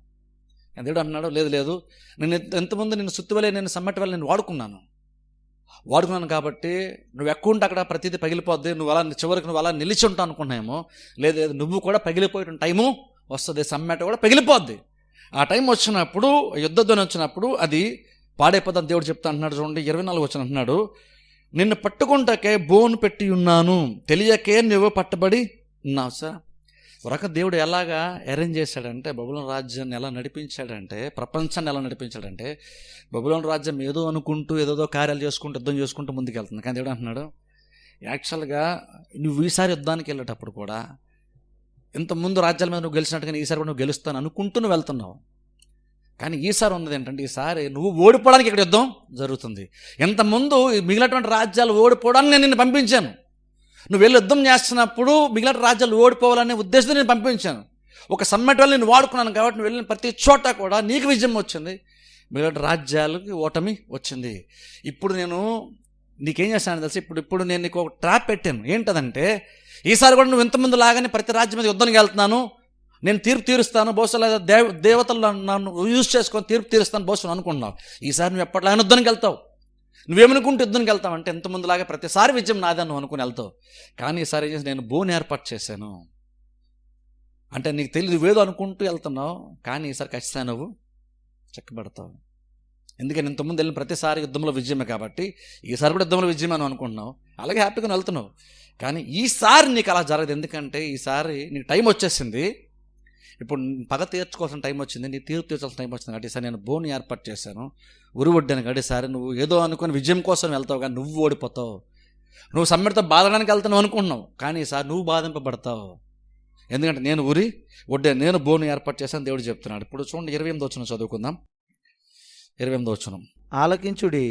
దేవుడు అన్నాడు, లేదు, నేను ఎంతమంది నిన్ను సుత్తివలే నేను సమ్మటి వల్ల నేను వాడుకున్నాను కాబట్టి నువ్వు ఎక్కువ ఉంటే అక్కడ ప్రతిదీ పగిలిపోద్ది, నువ్వు అలా చివరికి నువ్వు అలా నిలిచి ఉంటావు అనుకున్నాయేమో. లేదు, నువ్వు కూడా పగిలిపోయే టైము వస్తుంది, సమ్మెట కూడా పగిలిపోద్ది. ఆ టైం వచ్చినప్పుడు, యుద్ధధ్వని వచ్చినప్పుడు అది పాడైపోద్దని దేవుడు చెప్తా అంటున్నాడు. చూడండి 24 వచనం అంటున్నాడు, నిన్ను పట్టుకుంటాకే బోను పెట్టి ఉన్నాను, తెలియకే నువ్వు పట్టబడి ఉన్నావు. సార్ ఒక దేవుడు ఎలాగా అరేంజ్ చేశాడంటే, బబులోను రాజ్యాన్ని ఎలా నడిపించాడంటే, ప్రపంచాన్ని ఎలా నడిపించాడంటే, బబులోను రాజ్యం ఏదో అనుకుంటూ ఏదో కార్యాలు చేసుకుంటూ యుద్ధం చేసుకుంటూ ముందుకెళ్తుంది. కానీ దేవుడు అంటున్నాడు, యాక్చువల్గా నువ్వు ఈసారి యుద్ధానికి వెళ్ళేటప్పుడు కూడా ఇంతకుముందు రాజ్యాల మీద నువ్వు గెలిచినట్టుగా ఈసారి కూడా నువ్వు గెలుస్తాను అనుకుంటూ నువ్వు వెళ్తున్నావు. కానీ ఈసారి ఉన్నది ఏంటంటే, ఈసారి నువ్వు ఓడిపోవడానికి ఇక్కడ యుద్ధం జరుగుతుంది. ఇంతకుముందు మిగిలినటువంటి రాజ్యాలు ఓడిపోవడానికి నేను నిన్ను పంపించాను. నువ్వు వెళ్ళి యుద్ధం చేస్తున్నప్పుడు మిగిలిన రాజ్యాలు ఓడిపోవాలనే ఉద్దేశంతో నేను పంపించాను. ఒక సమ్మెట్ వల్ల నేను వాడుకున్నాను కాబట్టి నువ్వు వెళ్ళిన ప్రతి చోట కూడా నీకు విజయం వచ్చింది, మిగిలిన రాజ్యాలకి ఓటమి వచ్చింది. ఇప్పుడు నేను నీకేం చేస్తాను తెలిసి, ఇప్పుడు నేను నీకు ఒక ట్రాప్ పెట్టాను. ఏంటదంటే, ఈసారి కూడా నువ్వు ఇంతమంది లాగానే ప్రతి రాజ్యం మీద యుద్ధానికి వెళ్తున్నాను, నేను తీర్పు తీరుస్తాను, బహుశా లేదా దేవతలు నన్ను యూజ్ చేసుకొని తీర్పు తీరుస్తాను బహుశా అనుకుంటున్నావు. ఈసారి నువ్వు ఎప్పటిలాగా యుద్ధానికి వెళ్తావు. నువ్వేమనుకుంటూ యుద్ధానికి వెళ్తావు అంటే, ఎంతమందిలాగా ప్రతిసారి విజయం నాదే నువ్వు అనుకుని వెళ్తావు. కానీ ఈసారి ఏం చేసి నేను బోన్ ఏర్పాటు చేశాను అంటే, నీకు తెలియదు, నువ్వేదో అనుకుంటూ వెళ్తున్నావు, కానీ ఈసారి ఖచ్చితంగా నువ్వు చెక్కబడతావు. ఎందుకని ఇంతకుముందు వెళ్ళిన ప్రతిసారి యుద్ధంలో విజయమే కాబట్టి ఈసారి కూడా యుద్ధంలో విజయమే అని అనుకుంటున్నావు, అలాగే హ్యాపీగా వెళ్తున్నావు. కానీ ఈసారి నీకు అలా జరగదు. ఎందుకంటే ఈసారి నీకు టైం వచ్చేసింది, ఇప్పుడు పగ తీర్చుకోవాల్సిన టైం వచ్చింది, నీ తీర్పు తీర్చాల్సిన టైం వచ్చింది కాబట్టి ఈసారి నేను బోన్ ఏర్పాటు చేశాను, ఉరివడ్డాను కాబట్టి ఈసారి నువ్వు ఏదో అనుకుని విజయం కోసం వెళ్తావు, కానీ నువ్వు ఓడిపోతావు. నువ్వు సమ్మెటతో బాధడానికి వెళ్తున్నావు అనుకుంటున్నావు, కానీ ఈసారి నువ్వు బాధింపబడతావు. ఎందుకంటే నేను వడ్డాను, నేను బోను ఏర్పాటు చేశాను దేవుడు చెప్తున్నాడు. ఇప్పుడు చూడండి 28వ వచనం చదువుకుందాం. 28వ వచనం, ఆలకించుడి,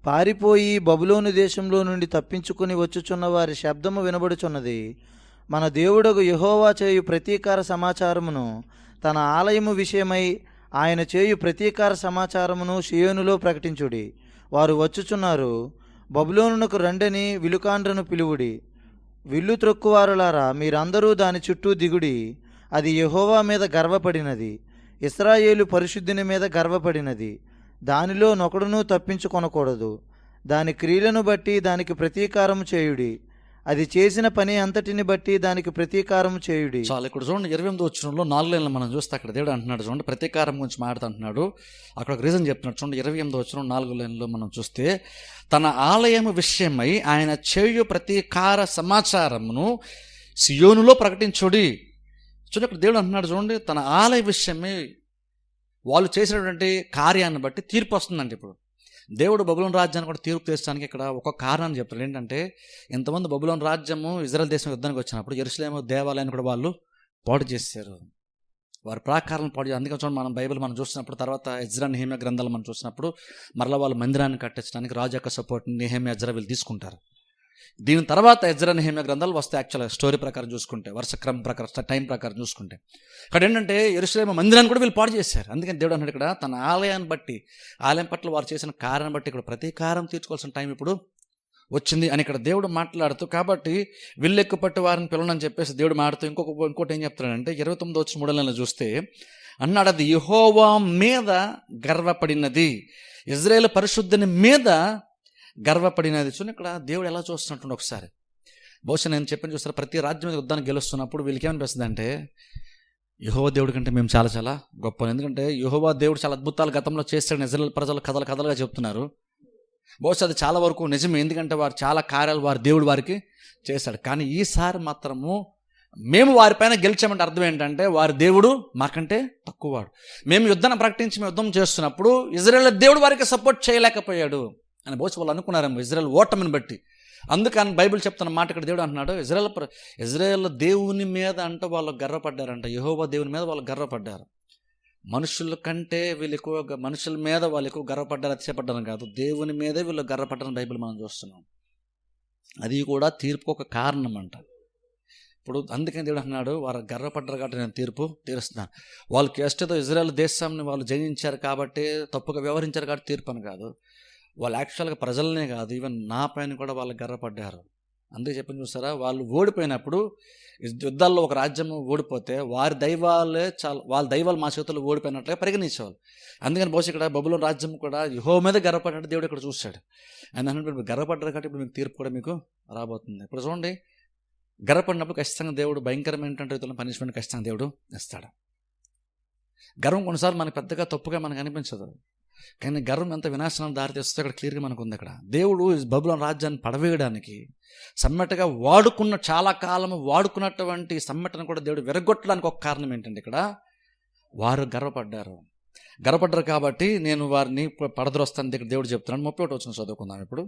పారిపోయి బబులోను దేశంలో నుండి తప్పించుకుని వచ్చుచున్న వారి శబ్దము వినబడుచున్నది. మన దేవుడగు యెహోవా చేయు ప్రతీకార సమాచారమును, తన ఆలయము విషయమై ఆయన చేయు ప్రతీకార సమాచారమును షియోనులో ప్రకటించుడి. వారు వచ్చుచున్నారు, బబులోనునకు రండని విలుకాండ్రను పిలువుడి. విల్లు త్రొక్కువారులారా, మీరందరూ దాని చుట్టూ దిగుడి. అది యెహోవా మీద గర్వపడినది, ఇశ్రాయేలు పరిశుద్ధుని మీద గర్వపడినది. దానిలో నొకడునూ తప్పించుకొనకూడదు. దాని క్రియలను బట్టి దానికి ప్రతీకారము చేయుడి. అది చేసిన పని అంతటిని బట్టి దానికి ప్రతీకారం చేయుడి. చాలా ఇక్కడ చూడండి 28వ వచనంలో 4 లైన్లు మనం చూస్తే అక్కడ దేవుడు అంటున్నాడు చూడండి, ప్రతీకారం గురించి మాట్లాడుతున్నాడు. అక్కడ ఒక రీజన్ చెప్తున్నాడు చూడండి. 28వ వచనం 4 లైన్లో మనం చూస్తే, తన ఆలయము విషయమై ఆయన చేయు ప్రతీకార సమాచారమును సియోనులో ప్రకటించుడి. చూడండి ఇక్కడ దేవుడు అంటున్నాడు చూడండి, తన ఆలయ విషయమై వాళ్ళు చేసినటువంటి కార్యాన్ని బట్టి తీర్పు వస్తుందండి. ఇప్పుడు దేవుడు బబులోను రాజ్యాన్ని కూడా తీర్పు తీర్చడానికి ఇక్కడ ఒక కారణాన్ని చెప్తారు. ఏంటంటే, ఇంతమంది బబులోను రాజ్యము ఇజ్రాయెల్ దేశం యుద్ధానికి వచ్చినప్పుడు యెరూషలేము దేవాలయాన్ని కూడా వాళ్ళు పాడు చేశారు, వారి ప్రాకారాలను పాడు చేశారు. అందుకే చూడండి మనం బైబిల్ మనం చూసినప్పుడు తర్వాత ఎజ్రా నెహెమ్యా గ్రంథాలు మనం చూసినప్పుడు మరలా వాళ్ళు మందిరాన్ని కట్టించడానికి రాజు యొక్క సపోర్ట్ నెహెమ్యా ఎజ్రా వీళ్ళు తీసుకుంటారు. దీని తర్వాత ఎజ్రా నెహెమ్యా గ్రంథాలు వస్తాయి. యాక్చువల్గా స్టోరీ ప్రకారం చూసుకుంటే, వర్ష క్రమం ప్రకారం, టైం ప్రకారం చూసుకుంటే, ఇక్కడ ఏంటంటే యెరూషలేము మందిరాన్ని కూడా వీళ్ళు పాడు చేశారు. అందుకని దేవుడు అన్నాడు ఇక్కడ తన ఆలయాన్ని బట్టి, ఆలయం పట్ల వారు చేసిన కార్యాన్ని బట్టి ఇక్కడ ప్రతీకారం తీర్చుకోవాల్సిన టైం ఇప్పుడు వచ్చింది అని ఇక్కడ దేవుడు మాట్లాడుతూ, కాబట్టి విల్లెక్కు పట్టు వారిని పిల్లనని చెప్పేసి దేవుడు మాడుతూ ఇంకోటి ఏం చెప్తున్నాడంటే 29వ వచనం 3వ నెలలో చూస్తే అన్నాడు, అది యెహోవా మీద గర్వపడినది, ఇజ్రాయేలు పరిశుద్ధుని మీద గర్వపడినది. చూడండి ఇక్కడ దేవుడు ఎలా చూస్తున్నట్టు ఒకసారి. బహుశా నేను చెప్పిన చూస్తారు, ప్రతి రాజ్యం మీద యుద్ధాన్ని గెలుస్తున్నప్పుడు వీళ్ళకి ఏమనిపిస్తుంది అంటే, యెహోవా దేవుడి కంటే మేము చాలా చాలా గొప్ప. ఎందుకంటే యెహోవా దేవుడు చాలా అద్భుతాలు గతంలో చేస్తాడని ఇజ్రాయేల్ ప్రజలు కథలుగా చెప్తున్నారు. బహుశా అది చాలా వరకు నిజమే, ఎందుకంటే వారు చాలా కార్యాలు వారి దేవుడు వారికి చేశాడు. కానీ ఈసారి మాత్రము మేము వారిపైన గెలిచామంటే అర్థం ఏంటంటే, వారి దేవుడు మాకంటే తక్కువవాడు. మేము యుద్ధాన్ని ప్రకటించి మేము యుద్ధం చేస్తున్నప్పుడు ఇజ్రాయేల్ దేవుడు వారికి సపోర్ట్ చేయలేకపోయాడు అని బహుశా వాళ్ళు అనుకున్నారేమో ఇజ్రాయేల్ ఓటమిని బట్టి. అందుకని బైబిల్ చెప్తున్న మాట ఇక్కడ దేవుడు అంటున్నాడు, ఇజ్రాయేల్ దేవుని మీద అంటే వాళ్ళు గర్వపడ్డారంట, యెహోవా దేవుని మీద వాళ్ళు గర్వపడ్డారు. మనుషుల కంటే వీళ్ళు ఎక్కువ, మనుషుల మీద వాళ్ళు ఎక్కువ గర్వపడ్డారు, అతిశయపడ్డారు కాదు, దేవుని మీదే వీళ్ళు గర్వపడ్డారని బైబిల్ మనం చూస్తున్నాం. అది కూడా తీర్పుకు ఒక కారణం అంట. ఇప్పుడు అందుకని దేవుడు అంటున్నాడు, వారు గర్వపడ్డారు కాబట్టి నేను తీర్పు తీరుస్తున్నాను. వాళ్ళు కేస్టతో ఇజ్రాయేల్ దేశాన్ని వాళ్ళు జయించారు కాబట్టి, తప్పుగా వ్యవహరించారు కాబట్టి తీర్పు అని కాదు, వాళ్ళు యాక్చువల్గా ప్రజలనే కాదు, ఈవెన్ నా పైన కూడా వాళ్ళు గర్వపడ్డారు. అందుకే చెప్పని చూస్తారా, వాళ్ళు ఓడిపోయినప్పుడు యుద్ధాల్లో ఒక రాజ్యం ఓడిపోతే వారి దైవాలే వాళ్ళ దైవాలు మా చేతుల్లో ఓడిపోయినట్లుగా పరిగణించేవాళ్ళు. అందుకని బహుశా ఇక్కడ బబులోను రాజ్యం కూడా యెహోవా మీద గర్వపడినట్టు దేవుడు ఇక్కడ చూశాడు. ఆయన అన్నట్టు గర్వపడ్డారు కాబట్టి ఇప్పుడు మీకు తీర్పు కూడా మీకు రాబోతుంది. ఇప్పుడు చూడండి, గర్వపడినప్పుడు ఖచ్చితంగా దేవుడు భయంకరమైనటువంటి రీతిలో పనిష్మెంట్ ఖచ్చితంగా దేవుడు ఇస్తాడు. గర్వం కొన్నిసార్లు మనకు పెద్దగా తప్పుగా మనకు అనిపించదు, కానీ గర్వం ఎంత వినాశనం దారితీస్తుందో అక్కడ క్లియర్గా మనకు ఉంది. అక్కడ దేవుడు బబులోను రాజ్యాన్ని పడవేయడానికి సమ్మెటగా వాడుకున్న, చాలా కాలం వాడుకున్నటువంటి సమ్మెటను కూడా దేవుడు విరగొట్టడానికి ఒక కారణం ఏంటంటే, ఇక్కడ వారు గర్వపడ్డారు కాబట్టి నేను వారిని పడద్రోస్తాను దగ్గర దేవుడు చెప్తున్నాను. 31వ వచనం చదువుకుందాం ఇప్పుడు.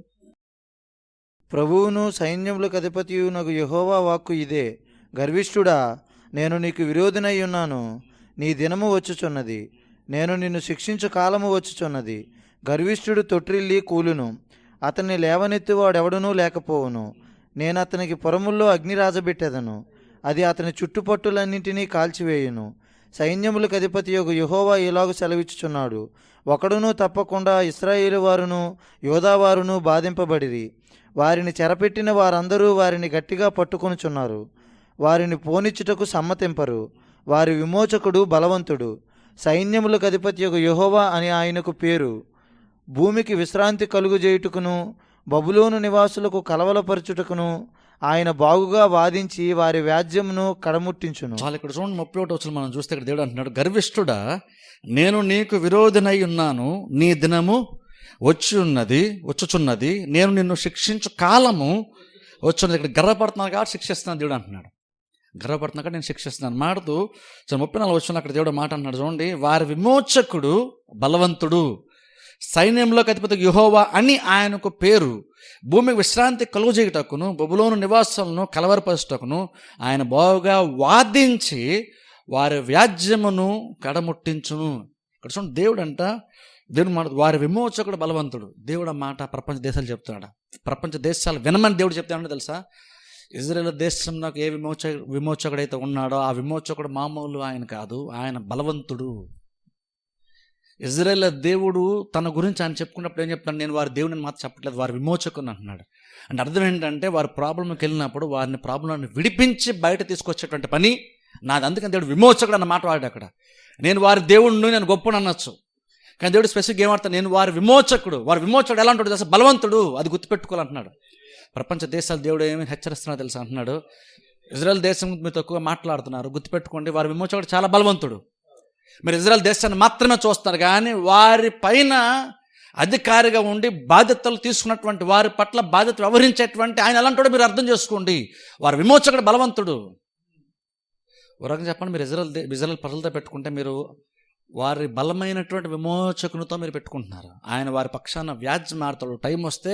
ప్రభువును సైన్యములకు అధిపతియునగు యెహోవా వాక్కు ఇదే, గర్విష్ఠుడా, నేను నీకు విరోధినై ఉన్నాను, నీ దినము వచ్చుచున్నది, నేను నిన్ను శిక్షించు కాలము వచ్చుచున్నది. గర్విష్ఠుడు తొట్రిల్లి కూలును, అతన్ని లేవనెత్తువాడెవడనూ లేకపోవును. నేను అతనికి పొరముల్లో అగ్ని రాజబెట్టెదను, అది అతని చుట్టుపట్టులన్నింటినీ కాల్చివేయును. సైన్యములకు అధిపతియగు యెహోవా ఇలాగు సెలవిచ్చుచున్నాడు, ఒకడునూ తప్పకుండా ఇశ్రాయేలు వారును యోధావారును బాధింపబడిరి. వారిని చెరపెట్టిన వారందరూ వారిని గట్టిగా పట్టుకొనుచున్నారు, వారిని పోనిచ్చుటకు సమ్మతింపరు. వారి విమోచకుడు బలవంతుడు, సైన్యములకు అధిపతియగు యెహోవా అని ఆయనకు పేరు. భూమికి విశ్రాంతి కలుగుజేయుటకును బబులోను నివాసులకు కలవలపరచుటకును ఆయన బాగుగా వాదించి వారి వ్యాజ్యమును కడముట్టించును. చాలా ఇక్కడ చూడండి 31వ వచనం మనం చూస్తే ఇక్కడ దేవుడు అంటున్నాడు, గర్విష్ఠుడా, నేను నీకు విరోధినై ఉన్నాను, నీ దినము వచ్చుచున్నది, నేను నిన్ను శిక్షించు కాలము వచ్చున్నది. ఇక్కడ గర్వపడుతున్నాను కాబట్టి శిక్షిస్తున్నాను దేవుడు అంటున్నాడు. గర్వపడుతున్నా కాబట్టి నేను శిక్షిస్తున్నాను మాడుతూ 34వ వచనం అక్కడ దేవుడు మాట అన్నాడు చూడండి, వారి విమోచకుడు బలవంతుడు, సైన్యంలోకి అధిపతి యెహోవా అని ఆయనకు పేరు. భూమికి విశ్రాంతి కలుగజేయుటకును బబులోను నివాసులను కలవరపరచుటకును ఆయన బాగుగా వాదించి వారి వ్యాజ్యమును కడముట్టించును. ఇక్కడ చూడండి, దేవుడు మాట, వారి విమోచకుడు బలవంతుడు. దేవుడు మాట ప్రపంచ దేశాలు చెప్తున్నాడు, ప్రపంచ దేశాలు వినమని దేవుడు చెప్తాడో తెలుసా? ఇజ్రాయేల్ దేశం నాకు ఏ విమోచకుడైతే ఉన్నాడో ఆ విమోచకుడు మామూలు ఆయన కాదు, ఆయన బలవంతుడు. ఇజ్రాయేల్ దేవుడు తన గురించి ఆయన చెప్పుకున్నప్పుడు ఏం చెప్తాడు, నేను వారి దేవుడిని మాత్రం చెప్పట్లేదు, వారి విమోచకుని అంటున్నాడు. అంటే అర్థం ఏంటంటే, వారి ప్రాబ్లంకి వెళ్ళినప్పుడు వారిని ప్రాబ్లంని విడిపించి బయట తీసుకొచ్చేటువంటి పని నాది. అందుకని దేవుడు విమోచకుడు అన్న మాట వాడాడు అక్కడ. నేను వారి దేవుడిని, నేను గొప్పని అనొచ్చు, కానీ దేవుడు స్పెసిఫిక్ ఏమాడతాడు, నేను వారి విమోచకుడు. వారి విమోచకుడు ఎలా ఉంటాడు తెలుసా? బలవంతుడు. అది గుర్తుపెట్టుకోవాలంటున్నాడు. ప్రపంచ దేశాలు దేవుడు ఏమి హెచ్చరిస్తున్నా తెలుసా అంటున్నాడు, ఇజ్రాయెల్ దేశం గురించి మీరు తక్కువ మాట్లాడుతున్నారు, గుర్తుపెట్టుకోండి వారి విమోచకుడు చాలా బలవంతుడు. మీరు ఇజ్రాయెల్ దేశాన్ని మాత్రమే చూస్తున్నారు, కానీ వారి పైన అధికారిగా ఉండి బాధ్యతలు తీసుకున్నటువంటి వారి పట్ల బాధ్యత వ్యవహరించేటువంటి ఆయన ఎలాంటి మీరు అర్థం చేసుకోండి. వారి విమోచకుడు బలవంతుడు. ఒక రకంగా చెప్పండి, మీరు ఇజ్రాయెల్ ప్రజలతో పెట్టుకుంటే మీరు వారి బలమైనటువంటి విమోచకునితో మీరు పెట్టుకుంటున్నారు. ఆయన వారి పక్షాన వ్యాజ్యం ఆడతాడు. టైం వస్తే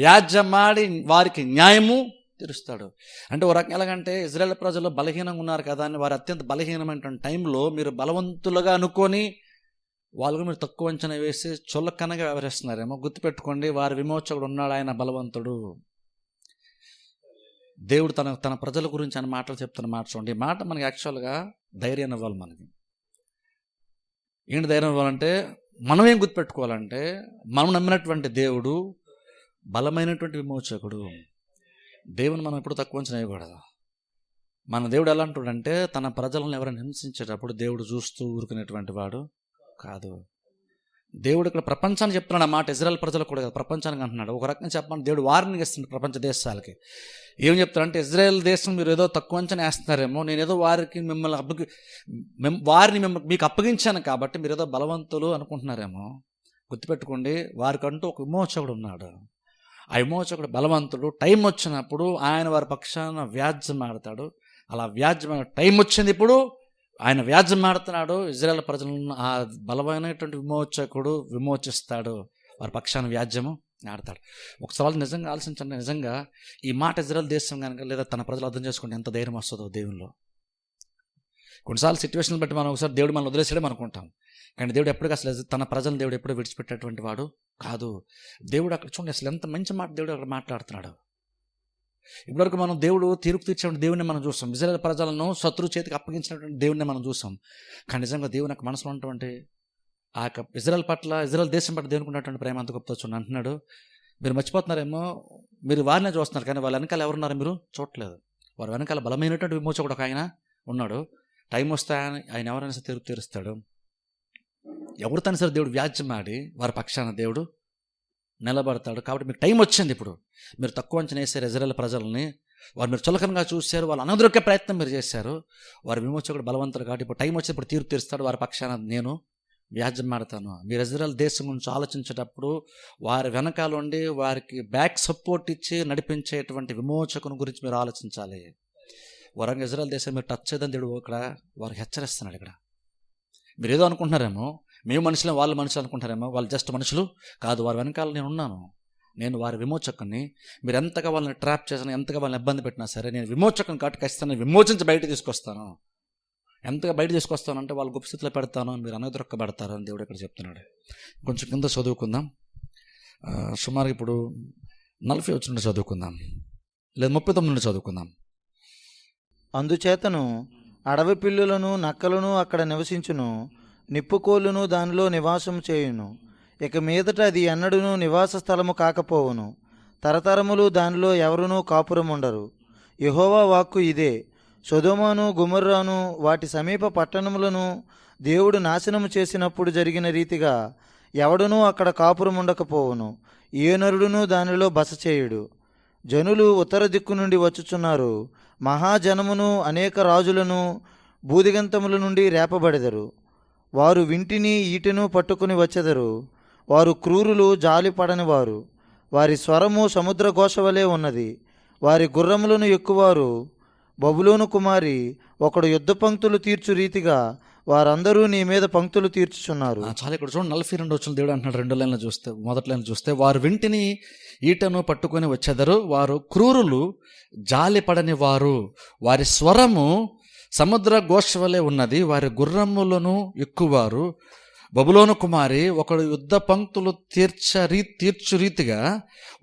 వ్యాజ్యమాడి వారికి న్యాయము తీరుస్తాడు. అంటే ఒక రకం ఎలాగంటే ఇజ్రాయెల్ ప్రజలు బలహీనంగా ఉన్నారు కదా అని వారు అత్యంత బలహీనమైనటువంటి టైంలో మీరు బలవంతులుగా అనుకొని వాళ్ళకు మీరు తక్కువ అంచనా వేసి చులకనగా వ్యవహరిస్తున్నారేమో. గుర్తుపెట్టుకోండి, వారి విమోచకుడు ఉన్నాడు, ఆయన బలవంతుడు. దేవుడు తన ప్రజల గురించి ఆయన మాటలు చెప్తున్న మాట చూడండి. ఈ మాట మనకి యాక్చువల్గా ధైర్యాన్ని ఇవ్వాలి. మనకి ఏంటి ధైర్యం ఇవ్వాలంటే, మనం ఏం గుర్తుపెట్టుకోవాలంటే, మనం నమ్మినటువంటి దేవుడు బలమైనటువంటి విమోచకుడు. దేవుని మనం ఎప్పుడు తక్కువ అంచనా వేయకూడదు. మన దేవుడు ఎలా అంటాడంటే, తన ప్రజలను ఎవరైనా హింసించేటప్పుడు దేవుడు చూస్తూ ఊరుకునేటువంటి వాడు కాదు. దేవుడు ఇక్కడ ప్రపంచానికి చెప్తున్నాడు ఆ మాట. ఇజ్రాయెల్ ప్రజలకు కూడా కాదు, ప్రపంచానికి అంటున్నాడు. ఒక రకంగా చెప్పాలంటే దేవుడు వారిని ఇస్తున్నాడు ప్రపంచ దేశాలకి. ఏం చెప్తాడంటే, ఇజ్రాయెల్ దేశం మీరు ఏదో తక్కువ అంచనా వేస్తున్నారేమో, నేను ఏదో వారిని మీకు అప్పగించాను కాబట్టి మీరు ఏదో బలవంతులు అనుకుంటున్నారేమో. గుర్తుపెట్టుకోండి, వారికంటూ ఒక విమోచకుడు ఉన్నాడు. ఆ విమోచకుడు బలవంతుడు. టైం వచ్చినప్పుడు ఆయన వారి పక్షాన వ్యాజ్యం ఆడతాడు. అలా వ్యాజ్యం టైం వచ్చింది, ఇప్పుడు ఆయన వ్యాజ్యం ఆడుతున్నాడు. ఇజ్రాయెల్ ప్రజలను ఆ బలమైనటువంటి విమోచకుడు విమోచిస్తాడు. వారి పక్షాన వ్యాజ్యము ఆడతాడు. ఒకసారి నిజంగా ఆలోచించండి, నిజంగా ఈ మాట ఇజ్రాయెల్ దేశం కనుక లేదా తన ప్రజలు అర్థం చేసుకుంటే ఎంత ధైర్యం వస్తుందో దేవునిలో. కొన్నిసార్లు సిచ్యువేషన్ బట్టి మనం ఒకసారి దేవుడు మనం వదిలేసాడేమో అనుకుంటాం, కానీ దేవుడు ఎప్పటికీ అసలు తన ప్రజలను దేవుడు ఎప్పుడు విడిచిపెట్టేటువంటి వాడు కాదు. దేవుడు అక్కడ చూడండి, అసలు ఎంత మంచి మాట దేవుడు అక్కడ మాట్లాడుతున్నాడు. ఇప్పటివరకు మనం దేవుడు తీర్పు తీర్చేటువంటి దేవుడిని మనం చూస్తాం, ఇజ్రాయెల్ ప్రజలను శత్రు చేతికి అప్పగించినటువంటి దేవుడిని మనం చూసాం. కానీ నిజంగా దేవుని యొక్క మనసులో ఉన్నటువంటి ఆ యొక్క ఇజ్రాయెల్ దేశం పట్ల దేవునికి ఉన్నటువంటి ప్రేమ అంత గొప్ప చూడండి. అంటున్నాడు, మీరు మర్చిపోతున్నారేమో, మీరు వారినే చూస్తున్నారు కానీ వాళ్ళ వెనకాల ఎవరున్నారో మీరు చూడట్లేదు. వారి వెనకాల బలమైనటువంటి విమోచకుడు ఒక ఆయన ఉన్నాడు. టైం వస్తే ఆయన ఎవరైనా సరే తీర్పు తీరుస్తాడు. ఎవరితోనే సరే దేవుడు వ్యాజ్యం ఆడి వారి పక్షాన దేవుడు నిలబడతాడు. కాబట్టి మీకు టైం వచ్చింది. ఇప్పుడు మీరు తక్కువ అంచనా వేసారు ఇజ్రాయెల్ ప్రజల్ని, వారు మీరు చులకనగా చూశారు, వాళ్ళు అనదొరికే ప్రయత్నం మీరు చేశారు. వారి విమోచకుడు బలవంతుడు కాబట్టి ఇప్పుడు టైం వచ్చి ఇప్పుడు తీర్పు తీరుస్తాడు. వారి పక్షాన నేను వ్యాజ్యం ఆడతాను. మీరు ఇజ్రాయెల్ దేశం గురించి ఆలోచించేటప్పుడు వారి వెనకాల ఉండి వారికి బ్యాక్ సపోర్ట్ ఇచ్చి నడిపించేటువంటి విమోచకుని గురించి మీరు ఆలోచించాలి. వరంగా ఇజ్రాయెల్ దేశం మీరు టచ్ చేయదని దేవుడు ఇక్కడ వారికి హెచ్చరిస్తున్నాడు. ఇక్కడ మీరు ఏదో అనుకుంటున్నారేమో, మేము మనుషులే వాళ్ళు మనుషులు అనుకుంటారేమో, వాళ్ళు జస్ట్ మనుషులు కాదు. వారి వెనకాల నేను ఉన్నాను, నేను వారి విమోచకుని. మీరు ఎంతగా వాళ్ళని ట్రాప్ చేసినా, ఎంతగా వాళ్ళని ఇబ్బంది పెట్టినా సరే, నేను విమోచకుని కాబట్టి ఖచ్చితంగా విమోచించి బయట తీసుకొస్తాను. ఎంతగా బయట తీసుకొస్తాను అంటే వాళ్ళ గొప్ప స్థితిలో పెడతాను, మీరు అనదొక్కబడతారు అని దేవుడు ఇక్కడ చెప్తున్నాడు. కొంచెం కింద చదువుకుందాం. సుమారు ఇప్పుడు 40 వచ్చిన నుండి చదువుకుందాం, లేదా 39 నుండి చదువుకుందాం. అందుచేతను అడవి పిల్లులను నక్కలను అక్కడ నివసించును, నిప్పుకోళ్ళును దానిలో నివాసం చేయును. ఇక మీదట అది ఎన్నడూను నివాస స్థలము కాకపోవును. తరతరములు దానిలో ఎవరునూ కాపురముండరు. యెహోవా వాక్కు ఇదే. సొదొమను గొమొర్రాను వాటి సమీప పట్టణములను దేవుడు నాశనము చేసినప్పుడు జరిగిన రీతిగా ఎవడునూ అక్కడ కాపురముండకపోవును. ఏ నరుడునూ దానిలో బస చేయుడు. జనులు ఉత్తర దిక్కు నుండి వచ్చుచున్నారు. మహాజనమును అనేక రాజులను భూదిగంతముల నుండి రేపబడెదరు. వారు వింటిని ఈటెను పట్టుకుని వచ్చెదరు. వారు క్రూరులు, జాలిపడని వారు. వారి స్వరము సముద్ర ఘోష వలె ఉన్నది. వారి గుర్రములను ఎక్కువారు. బబులోను కుమారి, ఒకడు యుద్ధ పంక్తులు తీర్చు రీతిగా వారందరూ నీ మీద పంక్తులు తీర్చుచున్నారు. చాలా ఇక్కడ చూడండి, 42 వచ్చిన దేవుడు అంటున్నాడు. 2 లైన్లు చూస్తే, మొదటి లైన్ చూస్తే, వారు వింటిని ఈటను పట్టుకొని వచ్చెదరు. వారు క్రూరులు, జాలిపడని వారు. వారి స్వరము సముద్ర ఘోష వలె ఉన్నది. వారి గుర్రములను ఎక్కువారు. బబులోను కుమారి, ఒకడు యుద్ధ పంక్తులు తీర్చు రీతిగా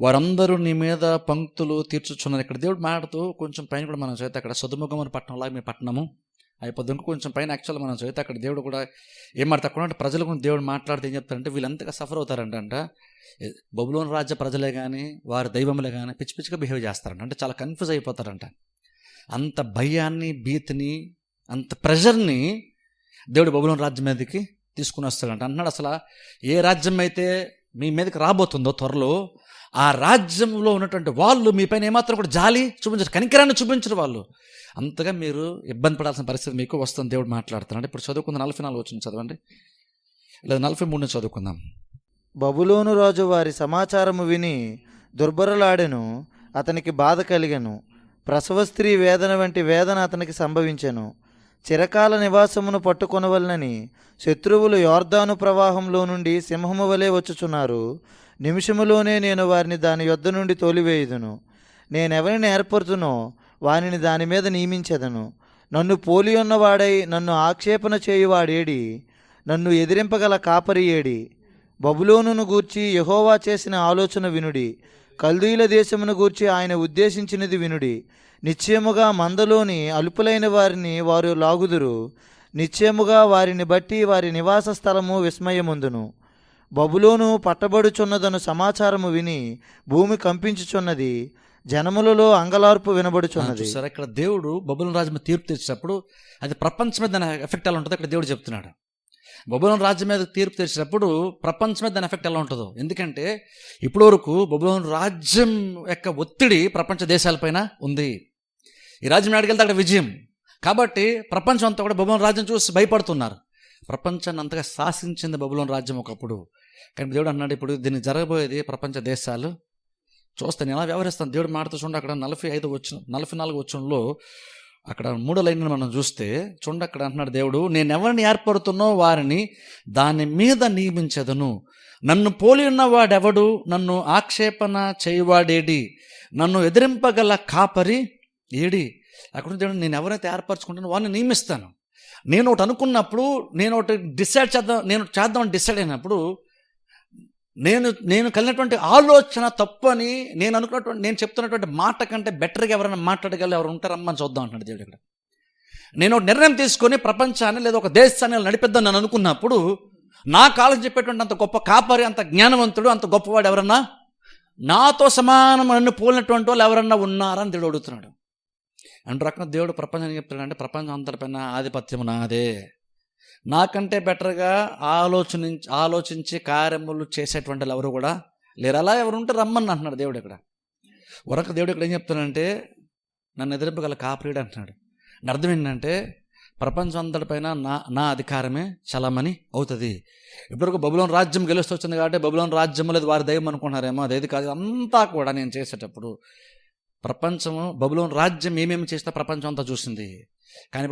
వారందరూ నీ మీద పంక్తులు తీర్చుచున్నారు. ఇక్కడ దేవుడు మాట్లాడుతూ కొంచెం పైన కూడా మనం చదివితే, అక్కడ సొదొమ పట్టణంలా మీ పట్టణము అయిపోద్ది. ఇంకొంచెం పైన యాక్చువల్గా మనం చదివితే అక్కడ దేవుడు కూడా ఏం మాట్లాడుతున్నా అంటే, ప్రజల గురించి దేవుడు మాట్లాడితే ఏం చెప్తారంటే, వీళ్ళంతగా సఫర్ అవుతారంట. బబులోను రాజ్య ప్రజలే కానీ వారి దైవములే కానీ పిచ్చి పిచ్చిగా బిహేవ్ చేస్తారంట. అంటే చాలా కన్ఫ్యూజ్ అయిపోతారంట. అంత భయాన్ని, భీతిని, అంత ప్రెషర్ని దేవుడు బబులోను రాజ్యం మీదకి తీసుకుని వస్తాడంట. అంటున్నాడు, అసలు ఏ రాజ్యం అయితే మీ మీదకి రాబోతుందో త్వరలో, ఆ రాజ్యంలో ఉన్నటువంటి వాళ్ళు మీ పైన ఏమాత్రం కూడా జాలి చూపించరు, కనికరాన్ని చూపించరు వాళ్ళు. అంతగా మీరు ఇబ్బంది పడాల్సిన పరిస్థితి మీకు వస్తుంది. దేవుడు మాట్లాడుతున్నాడు. ఇప్పుడు చదువుకుందాం, 44 వచ్చిన చదవండి, లేదా 43 చదువుకుందాం. బబులోను రాజు వారి సమాచారము విని దుర్బరలాడెను, అతనికి బాధ కలిగెను. ప్రసవ స్త్రీ వేదన వంటి వేదన అతనికి సంభవించెను. చిరకాల నివాసమును పట్టుకొనవలనని శత్రువులు యోర్దాను ప్రవాహంలో నుండి సింహము వలె వచ్చుచున్నారు. నిమిషములోనే నేను వారిని దాని యొద్ద నుండి తోలివేయుదును. నేనెవరిని ఏర్పరుతునో వానిని దాని మీద నియమించెదను. నన్ను పోలియున్నవాడై నన్ను ఆక్షేపణ చేయువాడేడి? నన్ను ఎదిరింపగల కాపరి ఏడి? బబులోనును గూర్చి యెహోవా చేసిన ఆలోచన వినుడి. కల్దీల దేశమును గూర్చి ఆయన ఉద్దేశించినది వినుడి. నిశ్చయముగా మందలోని అల్పులైన వారిని వారు లాగుదురు. నిశ్చయముగా వారిని బట్టి వారి నివాస స్థలము విస్మయముందును. బబులోను పట్టబడుచున్నదను సమాచారము విని భూమి కంపించుచున్నది, జనములలో అంగలార్పు వినబడుచున్నది. సరే, ఇక్కడ దేవుడు బబులోను రాజ్యం మీద తీర్పు తెచ్చినప్పుడు అది ప్రపంచం మీద దాని ఎఫెక్ట్ ఎలా ఉంటుందో ఇక్కడ దేవుడు చెప్తున్నాడు. బబులోను రాజ్యం మీద తీర్పు తెచ్చినప్పుడు ప్రపంచం మీద దాని ఎఫెక్ట్ ఎలా ఉంటుందో. ఎందుకంటే ఇప్పటి వరకు బబులోను రాజ్యం యొక్క ఒత్తిడి ప్రపంచ దేశాలపైన ఉంది. ఈ రాజ్యం ఆడికెళ్తే అక్కడ విజయం. కాబట్టి ప్రపంచం అంతా కూడా బబులోను రాజ్యం చూసి భయపడుతున్నారు. ప్రపంచాన్ని అంతగా శాసించింది బబులోను రాజ్యం ఒకప్పుడు. కానీ దేవుడు అన్నాడు, ఇప్పుడు దీన్ని జరగబోయేది ప్రపంచ దేశాలు చూస్తాను ఎలా వ్యవహరిస్తాను. దేవుడు మాటతో చూడండి, అక్కడ 44 వచనంలో అక్కడ 3వ లైన్ మనం చూస్తే చూడండి, అక్కడ అంటున్నాడు దేవుడు, నేను ఎవరిని ఏర్పడుతున్నో వారిని దాని మీద నియమించదను. నన్ను పోలి ఉన్నవాడెవడు? నన్ను ఆక్షేపణ చేయువాడేడి? నన్ను ఎదిరింపగల కాపరి ఏడి? అక్కడ దేవుడు, నేను ఎవరైతే ఏర్పరచుకుంటానో వారిని నియమిస్తాను. నేను ఒకటి అనుకున్నప్పుడు, నేను ఒకటి చేద్దామని డిసైడ్ అయినప్పుడు నేను కలిగినటువంటి ఆలోచన తప్పు అని నేను అనుకున్నటువంటి, నేను చెప్తున్నటువంటి మాట కంటే బెటర్గా ఎవరైనా మాట్లాడగలరు ఎవరు ఉంటారమ్మని చూద్దాం అంటున్నాడు దేవుడు ఇక్కడ. నేను ఒక నిర్ణయం తీసుకొని ప్రపంచాన్ని లేదా ఒక దేశాన్ని నడిపిద్దాం నేను అనుకున్నప్పుడు నా కాలం చెప్పేటువంటి అంత గొప్ప కాపరి, అంత జ్ఞానవంతుడు, అంత గొప్పవాడు ఎవరన్నా, నాతో సమానం నన్ను పోలినటువంటి వాళ్ళు ఎవరన్నా ఉన్నారని దేవుడు అడుగుతున్నాడు. అంటే రకంగా దేవుడు ప్రపంచానికి చెప్తున్నాడు, అంటే ప్రపంచం అంతటిపైన ఆధిపత్యం నాదే. నాకంటే బెటర్గా ఆలోచించి కార్యములు చేసేటువంటి వాళ్ళు ఎవరు కూడా లేరు. అలా ఎవరు ఉంటే రమ్మని అంటున్నాడు దేవుడు ఇక్కడ. వరకు దేవుడు ఇక్కడ ఏం చెప్తున్నాడంటే, నన్ను ఎదిరింపగల కాపరీడు అంటున్నాడు. అర్థం ఏంటంటే ప్రపంచం అంతటిపైన నా అధికారమే చలమని అవుతుంది. ఇప్పటివరకు బబులోను రాజ్యం గెలుస్తూ వచ్చింది కాబట్టి బబులోను రాజ్యం లేదు వారి దైవం అనుకుంటున్నారేమో, అదేది కాదు. అంతా కూడా నేను చేసేటప్పుడు ప్రపంచము బబులోను రాజ్యం ఏమేమి చేస్తే ప్రపంచం అంతా చూసింది. కానీ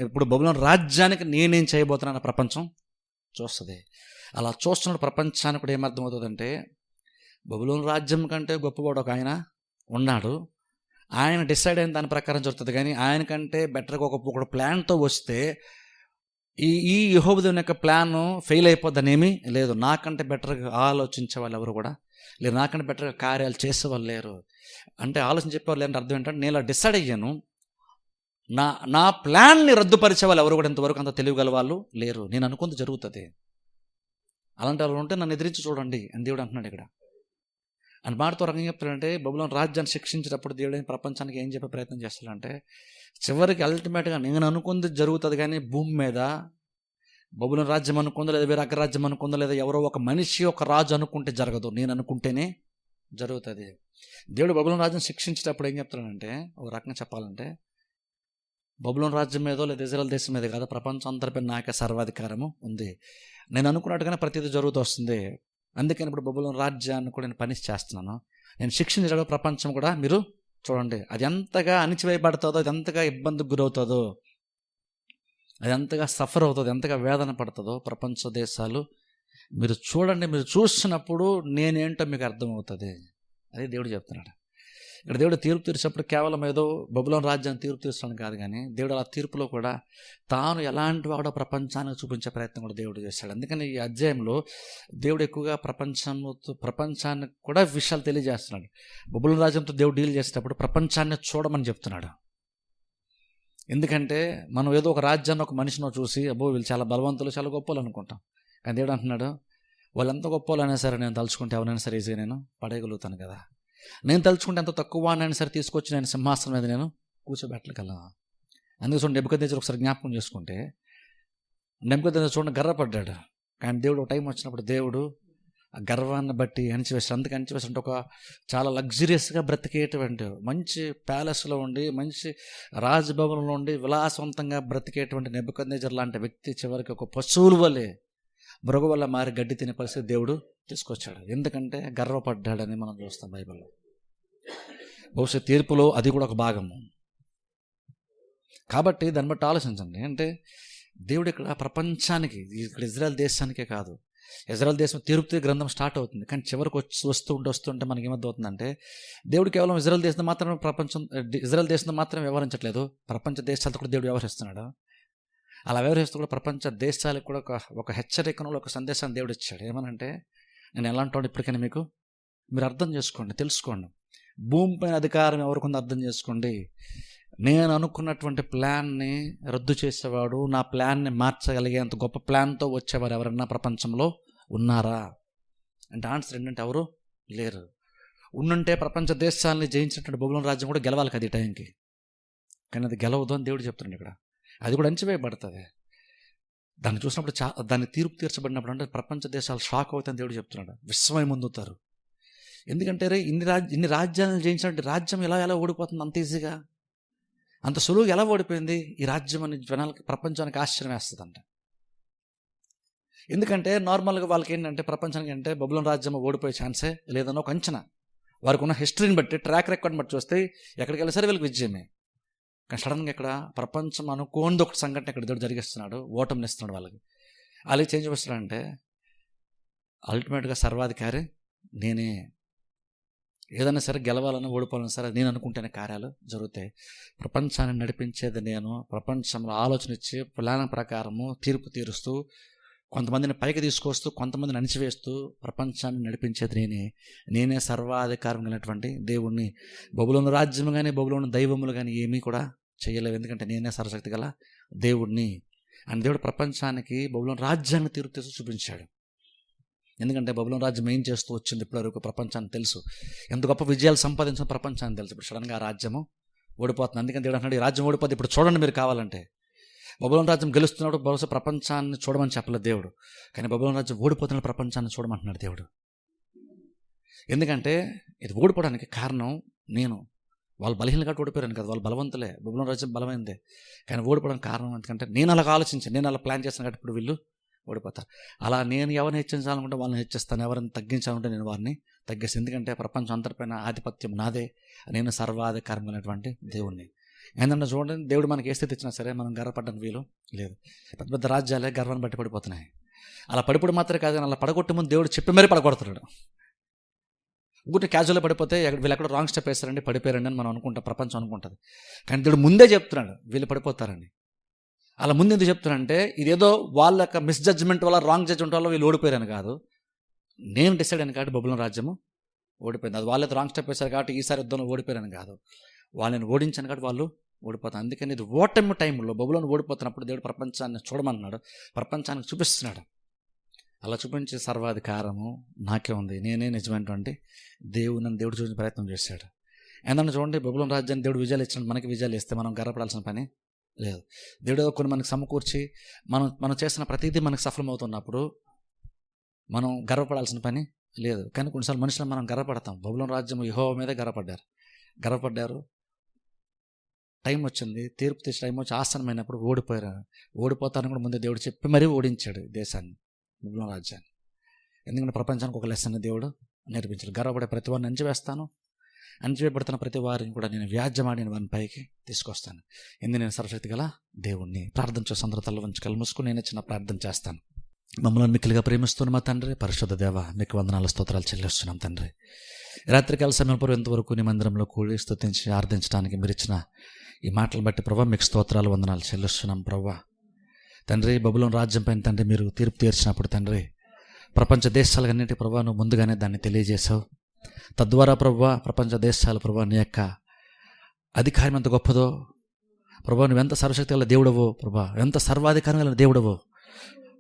ఇప్పుడు బబులోను రాజ్యానికి నేనేం చేయబోతున్నాను ప్రపంచం చూస్తుంది. అలా చూస్తున్న ప్రపంచానికి కూడా ఏమర్థమవుతుందంటే, బబులోను రాజ్యం కంటే గొప్పవాడు ఒక ఆయన ఉన్నాడు. ఆయన డిసైడ్ అయిన దాని ప్రకారం జరుగుతుంది. కానీ ఆయనకంటే బెటర్గా ఒక ప్లాన్తో వస్తే ఈ యెహోవా దేవుని యొక్క ప్లాన్ ఫెయిల్ అయిపోద్దని ఏమీ లేదు. నాకంటే బెటర్గా ఆలోచించే వాళ్ళు ఎవరు కూడా లేరు, నాకంటే బెటర్గా కార్యాలు చేసే వాళ్ళు లేరు. అంటే ఆలోచన చెప్పేవాళ్ళు లేదంటే అర్థం ఏంటంటే, నేను ఇలా డిసైడ్ అయ్యాను, నా ప్లాన్ని రద్దుపరిచే వాళ్ళు ఎవరు కూడా ఇంతవరకు అంత తెలియగల వాళ్ళు లేరు. నేను అనుకుంది జరుగుతుంది. అలాంటి వాళ్ళు ఉంటే నన్ను ఎదిరించి చూడండి అని దేవుడు అంటున్నాడు ఇక్కడ. అని మాటతో రంగం చెప్తాడంటే, బబులోను రాజ్యాన్ని శిక్షించేటప్పుడు దేవుడు ప్రపంచానికి ఏం చెప్పే ప్రయత్నం చేస్తాడంటే, చివరికి అల్టిమేట్గా నేను అనుకుంది జరుగుతుంది. కానీ భూమి మీద బబులోను రాజ్యం అనుకుందో, లేదా వేరే అగ్రరాజ్యం అనుకుందో, లేదా ఎవరో ఒక మనిషి ఒక రాజు అనుకుంటే జరగదు, నేను అనుకుంటేనే జరుగుతుంది. దేవుడు బబులోను రాజ్యం శిక్షించేటప్పుడు ఏం చెప్తాడంటే, ఒక రకంగా చెప్పాలంటే, బబులోను రాజ్యం మీదో లేదా ఇజ్రాయెల్ దేశం మీద కాదు, ప్రపంచం అంతటిపై నాకే సర్వాధికారము ఉంది. నేను అనుకున్నట్టుగానే ప్రతిదీ జరుగుతూ వస్తుంది. అందుకని ఇప్పుడు బబులోను రాజ్యాన్ని కూడా నేను పని చేస్తున్నాను. నేను శిక్షించడం ప్రపంచం కూడా మీరు చూడండి, అది ఎంతగా అణిచివేయబడుతుందో, అది ఎంతగా ఇబ్బందికి గురవుతుందో, అది ఎంతగా సఫర్ అవుతుందో, ఎంతగా వేదన పడుతుందో ప్రపంచ దేశాలు మీరు చూడండి. మీరు చూసినప్పుడు నేనేంటో మీకు అర్థమవుతుంది. అదే దేవుడు చెప్తున్నాడు ఇక్కడ. దేవుడు తీర్పు తీర్చినప్పుడు కేవలం ఏదో బబులోను రాజ్యాన్ని తీర్పు తీర్చడానికి కాదు, కానీ దేవుడు ఆ తీర్పులో కూడా తాను ఎలాంటి వాడో ప్రపంచానికి చూపించే ప్రయత్నం కూడా దేవుడు చేశాడు. అందుకని ఈ అధ్యాయంలో దేవుడు ఎక్కువగా ప్రపంచానికి కూడా విషయాలు తెలియజేస్తున్నాడు. బబులోను రాజ్యంతో దేవుడు డీల్ చేసేటప్పుడు ప్రపంచాన్ని చూడమని చెప్తున్నాడు. ఎందుకంటే మనం ఏదో ఒక రాజ్యాన్ని ఒక మనిషినో చూసి అబ్బో వీళ్ళు చాలా బలవంతులు, చాలా గొప్పలు అనుకుంటాం. కానీ దేవుడు అంటున్నాడు, వాళ్ళు ఎంత గొప్పలైనా సరే నేను తలుచుకుంటే ఎవరైనా సరే ఈజీగా నేను పడేయగలుగుతాను కదా. నేను తలుచుకుంటే ఎంత తక్కువ వాడినైనా సరే తీసుకొచ్చి నేను సింహాసనం మీద నేను కూర్చోబెట్టగలను. అందుకే చూడండి, నెబుకద్నెజర్ ఒకసారి జ్ఞాపకం చేసుకుంటే, నెబుకద్నెజర్ చూడండి గర్వపడ్డాడు. కానీ దేవుడు ఒక టైం వచ్చినప్పుడు దేవుడు ఆ గర్వాన్ని బట్టి అణిచివేశారు. అందుకే అణిచివేశారు అంటే ఒక చాలా లగ్జరియస్గా బ్రతికేటువంటి మంచి ప్యాలెస్లో ఉండి మంచి రాజభవనంలో ఉండి విలాసవంతంగా బ్రతికేటువంటి నెబుకద్నెజర్ లాంటి వ్యక్తి చివరికి ఒక పశువుల వలె మృగ వల్ల మారి గడ్డి తినే పరిస్థితి దేవుడు తీసుకొచ్చాడు. ఎందుకంటే గర్వపడ్డాడని మనం చూస్తాం బైబిల్లో. బహుశా తీర్పులో అది కూడా ఒక భాగము. కాబట్టి దాన్ని బట్టి ఆలోచించండి. అంటే దేవుడు ఇక్కడ ప్రపంచానికి, ఇక్కడ ఇజ్రాయెల్ దేశానికే కాదు, ఇజ్రాయెల్ దేశం తీర్పు గ్రంథం స్టార్ట్ అవుతుంది, కానీ చివరికి వస్తుంటే మనకి ఏమర్థమవుతుందంటే దేవుడు కేవలం ఇజ్రాయెల్ దేశం మాత్రమే ఇజ్రాయెల్ దేశంతో మాత్రమే వ్యవహరించట్లేదు, ప్రపంచ దేశాలతో కూడా దేవుడు వ్యవహరిస్తున్నాడు. అలా వ్యవహరిస్తూ కూడా ప్రపంచ దేశాలకు కూడా ఒక హెచ్చరికను, ఒక సందేశాన్ని దేవుడు ఇచ్చాడు. ఏమనంటే, నేను ఎలాంటి వాడిని ఇప్పటికైనా మీరు అర్థం చేసుకోండి, తెలుసుకోండి. భూమిపైన అధికారం ఎవరికొందో అర్థం చేసుకోండి. నేను అనుకున్నటువంటి ప్లాన్ని రద్దు చేసేవాడు, నా ప్లాన్ని మార్చగలిగేంత గొప్ప ప్లాన్తో వచ్చేవారు ఎవరన్నా ప్రపంచంలో ఉన్నారా అంటే ఆన్సర్ ఏంటంటే ఎవరు లేరు. ఉండుంటే ప్రపంచ దేశాలని జయించినటువంటి బబులోను రాజ్యం కూడా గెలవాలి కదా ఈ టైంకి, కానీ అది గెలవదు అని దేవుడు చెప్తున్నాడు ఇక్కడ. అది కూడా అంచివేయబడుతుంది. దాన్ని చూసినప్పుడు దాన్ని తీర్పు తీర్చబడినప్పుడు అంటే ప్రపంచ దేశాలు షాక్ అవుతాయని దేవుడు చెప్తున్నాడు. విస్మయం పొందుతారు. ఎందుకంటే ఇన్ని రాజ్యాలను జయించినటువంటి రాజ్యం ఎలా ఓడిపోతుంది అంత ఈజీగా, అంత సులువుగా ఎలా ఓడిపోయింది ఈ రాజ్యం అని జనాలకి, ప్రపంచానికి ఆశ్చర్యం వేస్తుందంట. ఎందుకంటే నార్మల్గా వాళ్ళకి ఏంటంటే ప్రపంచానికి అంటే బబులోను రాజ్యం ఓడిపోయే ఛాన్సే లేదన్న ఒక అంచనా. వారికి ఉన్న హిస్టరీని బట్టి, ట్రాక్ రికార్డ్ని బట్టి చూస్తే ఎక్కడికి వెళ్ళి సరే వీళ్ళకి విజయమే. కానీ సడన్గా ఇక్కడ ప్రపంచం అనుకోని ఒక సంఘటన ఇక్కడ దేవుడు జరిగిస్తున్నాడు, ఓటమిని ఇస్తున్నాడు వాళ్ళకి. అలాగే చేంజ్ చేస్తున్నాడంటే అల్టిమేట్గా సర్వాధికారి నేనే. ఏదైనా సరే గెలవాలని ఓడిపోవాలని సరే నేను అనుకుంటేనే కార్యాలు జరుగుతాయి. ప్రపంచాన్ని నడిపించేది నేను, ప్రపంచంలో ఆలోచన ఇచ్చి ప్లాన్ ప్రకారము తీర్పు తీరుస్తూ కొంతమందిని పైకి తీసుకొస్తూ కొంతమందిని అణిచివేస్తూ ప్రపంచాన్ని నడిపించేది నేనే సర్వాధికారం కలిగినటువంటి దేవుణ్ణి. బబులోను రాజ్యం కానీ బబులోను దైవములు కానీ ఏమీ కూడా చేయలేవు, ఎందుకంటే నేనే సర్వశక్తి గల దేవుణ్ణి అని దేవుడు ప్రపంచానికి బబులోను రాజ్యాన్ని తీర్పు తీసి చూపించాడు. ఎందుకంటే బబులోను రాజ్యం ఏం చేస్తూ వచ్చింది ఇప్పటివరకు ప్రపంచానికి తెలుసు, ఎంత గొప్ప విజయాలు సంపాదించిన ప్రపంచానికి తెలుసు. ఇప్పుడు సడన్గా ఆ రాజ్యము ఓడిపోతుంది. అందుకని దేవుడు అంటున్నాడు, ఈ రాజ్యం ఓడిపోతుంది, ఇప్పుడు చూడండి మీరు కావాలంటే. బబులోను రాజ్యం గెలుస్తున్నాడు, బహుశా ప్రపంచాన్ని చూడమని చెప్పలేదు దేవుడు, కానీ బబులోను రాజ్యం ఓడిపోతున్న ప్రపంచాన్ని చూడమంటున్నాడు దేవుడు. ఎందుకంటే ఇది ఓడిపోవడానికి కారణం నేను. వాళ్ళు బలహీనగా ఓడిపోయారని కదా, వాళ్ళు బలవంతులే, బబులోను రాజ్యం బలమైందే, కానీ ఓడిపోవడానికి కారణం ఎందుకంటే నేను అలా ఆలోచించాను, నేను అలా ప్లాన్ చేస్తాను కాబట్టి ఇప్పుడు వీళ్ళు ఓడిపోతారు. అలా నేను ఎవరిని హెచ్చించాలనుకుంటే వాళ్ళని హెచ్చిస్తాను, ఎవరిని తగ్గించాలంటే నేను వారిని తగ్గిస్తాను. ఎందుకంటే ప్రపంచం అంతటిపైన ఆధిపత్యం నాదే, నేను సర్వాధికారం అనేటువంటి దేవుణ్ణి. ఏంటంటే చూడండి, దేవుడు మనకి ఏ స్థితి ఇచ్చినా సరే మనం గర్వపడడానికి వీలు లేదు. పెద్ద పెద్ద రాజ్యాలే గర్వాన్ని బట్టి పడిపోతున్నాయి. అలా పడిపోవడం మాత్రమే కాదు, అలా పడగొట్టే ముందు దేవుడు చెప్పి మరీ పడగొడుతున్నాడు. ఇంకొకటి క్యాజువల్గా పడిపోతే వీళ్ళు ఎక్కడ రాంగ్ స్టెప్ వేస్తారండి, పడిపోయారండి అని మనం అనుకుంటాం, ప్రపంచం అనుకుంటుంది. కానీ దేవుడు ముందే చెప్తున్నాడు వీళ్ళు పడిపోతారండి. అలా ముందు ఎందుకు చెప్తున్నానంటే ఇదేదో వాళ్ళ యొక్క మిస్జడ్జ్మెంట్ వల్ల, రాంగ్ జడ్జ్మెంట్ వల్ల వీళ్ళు ఓడిపోయారని కాదు, నేను డిసైడ్ అయిన కాబట్టి బబులోను రాజ్యము ఓడిపోయింది. అది వాళ్ళైతే రాంగ్ స్టెప్ వేశారు కాబట్టి ఈసారి యుద్ధంలో ఓడిపోయారని కాదు, వాళ్ళని ఓడించాను కాబట్టి వాళ్ళు ఓడిపోతారు. అందుకని ఇది ఓటమి టైంలో బబులోను ఓడిపోతున్నప్పుడు దేవుడు ప్రపంచాన్ని చూడమన్నాడు, ప్రపంచానికి చూపిస్తున్నాడు. అలా చూపించే సర్వాధికారము నాకే ఉంది, నేనే నిజమైనటువంటి దేవుని దేవుడు చూపించే ప్రయత్నం చేశాడు. ఏంటంటే చూడండి, బబులోను రాజ్యాన్ని దేవుడు విజయాలు ఇచ్చినట్టు మనకి విజయాలు ఇస్తే మనం గర్వపడాల్సిన పని లేదు. దేవుడు కొన్ని మనకు సమకూర్చి మనం చేసిన ప్రతిదీ మనకు సఫలమవుతున్నప్పుడు మనం గర్వపడాల్సిన పని లేదు. కానీ కొన్నిసార్లు మనుషులు మనం గర్వపడతాం. బబులోను రాజ్యం యెహోవా మీదే గర్వపడ్డారు. టైం వచ్చింది, తీర్పు తీసే టైం వచ్చి ఆసనమైనప్పుడు ఓడిపోతారని కూడా ముందే దేవుడు చెప్పి మరీ ఓడించాడు దేశాన్ని, బబులోను రాజ్యాన్ని. ఎందుకంటే ప్రపంచానికి ఒక లెసన్ దేవుడు నేర్పించాడు. గర్వపడే ప్రతి వారిని అంచివేయబడుతున్న ప్రతి వారిని కూడా నేను వ్యాజ్యమాడిన వారిని పైకి తీసుకొస్తాను. ఎందుకు నేను సర్వశక్తి గల దేవుణ్ణి. ప్రార్థన చేసి అందరూ తల వంచి కళ్ళు మూసుకుని నేను చిన్న ప్రార్థన చేస్తాను. మమ్మల్ని మిక్కిలిగా ప్రేమిస్తున్న మా తండ్రి, పరిశుద్ధ దేవ, మీకు వందనాలు స్తోత్రాలు చెల్లిస్తున్నాం తండ్రి. రాత్రికాల సమయంలో ఎంతవరకు నీ మందిరంలో కూడి స్తుతించి ఆరాధించడానికి మీరు ఇచ్చిన ఈ మాటలు బట్టి ప్రభావ మీకు స్తోత్రాలు వందనాలు చెల్లిస్తున్నాం ప్రభావ. తండ్రి, బబులోను రాజ్యం పైన తండ్రి మీరు తీర్పు తీర్చినప్పుడు తండ్రి ప్రపంచ దేశాలన్నింటి ప్రభావ నువ్వు ముందుగానే దాన్ని తెలియజేశావు. తద్వారా ప్రభావ ప్రపంచ దేశాలు ప్రభావ నీ యొక్క అధికారం ఎంత గొప్పదో ప్రభావ, నువ్వెంత సర్వశక్తి గల దేవుడవో ప్రభావ, ఎంత సర్వాధికారం గల దేవుడవో.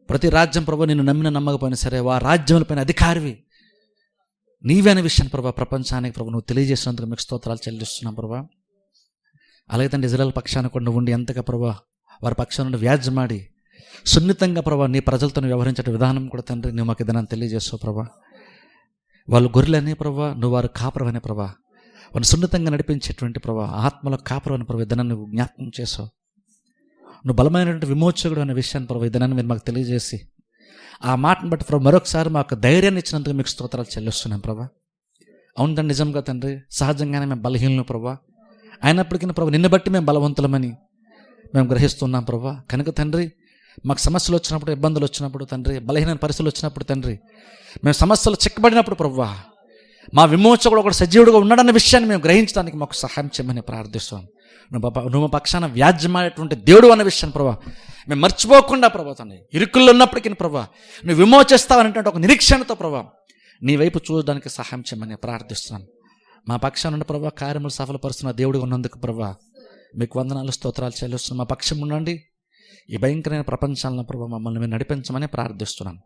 ప్రతి రాజ్యం ప్రభావ నిన్ను నమ్మిన నమ్మకపోయినా సరే ఆ రాజ్యములపైన అధికారివి నీవే అనే విషయాన్ని ప్రభావ ప్రపంచానికి ప్రభావ నువ్వు తెలియజేసినందుకు మీకు స్తోత్రాలు చెల్లిస్తున్నాం ప్రభావ. అలాగే తండ్రి ఇజ్రాయెల్ పక్షాన కూడా ఉండి ఎంతగా ప్రభావ వారి పక్షాన నుండి వ్యాజ్యమాడి సున్నితంగా ప్రభావ నీ ప్రజలతో వ్యవహరించే విధానం కూడా తండ్రి నువ్వు మాకు ఇదనాన్ని తెలియజేస్తావు ప్రభావ. వాళ్ళు గొర్రెలనే ప్రభా, నువ్వు వారు కాపురమనే ప్రభా, వారిని సున్నితంగా నడిపించేటువంటి ప్రభా, ఆత్మలో కాపురమని ప్రభా, ఇదనాన్ని నువ్వు జ్ఞాపకం చేసావు. నువ్వు బలమైనటువంటి విమోచకుడు అనే విషయాన్ని ప్రభా, ఇదనాన్ని మీరు మాకు తెలియజేసి ఆ మాటను బట్టి ప్రభా మరొకసారి మాకు ధైర్యాన్ని ఇచ్చినందుకు మీకు స్తోత్రాలు చెల్లిస్తున్నాం ప్రభా. అవును తండ్రి, నిజంగా తండ్రి, సహజంగానే మేము బలహీనలు ప్రభా, అయినప్పటికీ ప్రభా నిన్ను బట్టి మేము బలవంతులమని మేము గ్రహిస్తున్నాం ప్రభా. కనుక తండ్రి, మాకు సమస్యలు వచ్చినప్పుడు, ఇబ్బందులు వచ్చినప్పుడు తండ్రి, బలహీన పరిస్థితులు వచ్చినప్పుడు తండ్రి, మేము సమస్యలు చిక్కబడినప్పుడు ప్రభా, మా విమోచకుడు ఒకడు సజీవుడుగా ఉన్నాడన్న విషయాన్ని మేము గ్రహించడానికి మాకు సహాయం చేయమని ప్రార్థిస్తాం. నువ్వు పక్షాన వ్యాజ్యమైనటువంటి దేవుడు అన్న విషయాన్ని ప్రభా మేము మర్చిపోకుండా ప్రభా తండ్రి, ఇరుకుల్లో ఉన్నప్పటికీ ప్రభా నువ్వు విమోచిస్తావనేటువంటి ఒక నిరీక్షణతో ప్రభా నీ వైపు చూడడానికి సహాయం చేయమని ప్రార్థిస్తున్నాను. మా పక్షాన ఉన్న ప్రభా కార్యములు సఫలపరుస్తున్న దేవుడిగా ఉన్నందుకు ప్రభా మీకు వందనాలు, స్తోత్రాలు చెల్లిస్తున్నాం. మా పక్షం ఉండండి. ఈ భయంకరమైన ప్రపంచాలను ప్రభా మమ్మల్ని మేము నడిపించమని ప్రార్థిస్తున్నాను.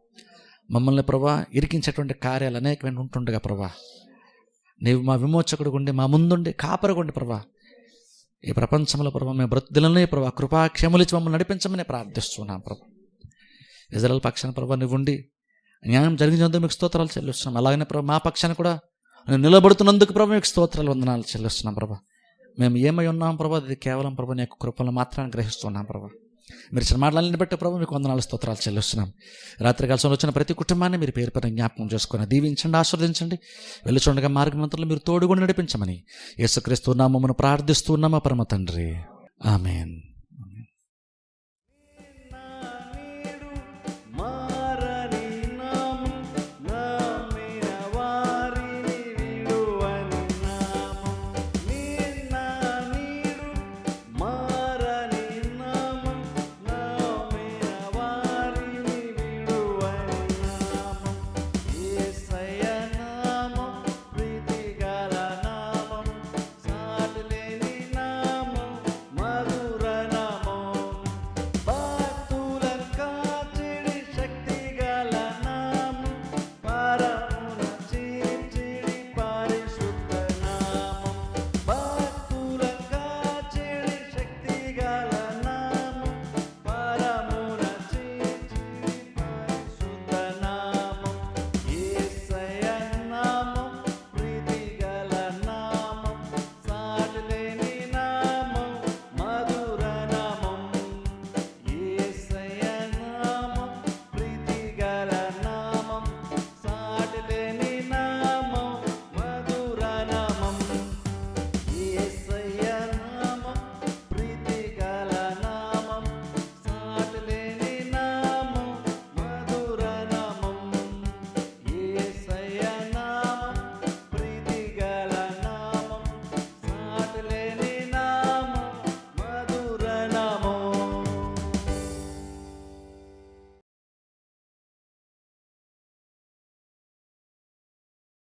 మమ్మల్ని ప్రభా ఇరికించేటువంటి కార్యాలు అనేకమైన ఉంటుండగా ప్రభా నీవు మా విమోచకుడు ఉండి, మా ముందుండి కాపరగుండి ప్రభా ఈ ప్రపంచంలో ప్రభా మేము బ్రతుకులనే ప్రభా కృపాక్షేమలిచ్చి మమ్మల్ని నడిపించమని ప్రార్థిస్తున్నాం ప్రభా. ఇజ్రాయెల్ పక్షాన ప్రభా నువ్వు ఉండి న్యాయం జరిగినందుకు మీకు స్తోత్రాలు చెల్లిస్తున్నాం. అలాగనే ప్రభా మా పక్షాన్ని కూడా నేను నిలబడుతున్నందుకు ప్రభా మీకు స్తోత్రాలు, వందనాలు చెల్లిస్తున్నాం ప్రభా. మేము ఏమై ఉన్నాం ప్రభా, అది కేవలం ప్రభా నీ యొక్క కృపలను మాత్రాన్ని గ్రహిస్తున్నాం ప్రభా. మీరు ఇచ్చిన మాటలన్నీ బట్టి ప్రభా మీకు వందనాలు, స్తోత్రాలు చెల్లిస్తున్నాం. రాత్రి కాలం వచ్చిన ప్రతి కుటుంబాన్ని మీరు పేరు పైన జ్ఞాపకం చేసుకొని దీవించండి, ఆశీర్వదించండి. వెళ్ళుచుండగా మార్గమంతలో మీరు తోడుగా నడిపించమని యేసుక్రీస్తు నామమున ప్రార్థిస్తున్నామా పరమ తండ్రి, ఆమేన్.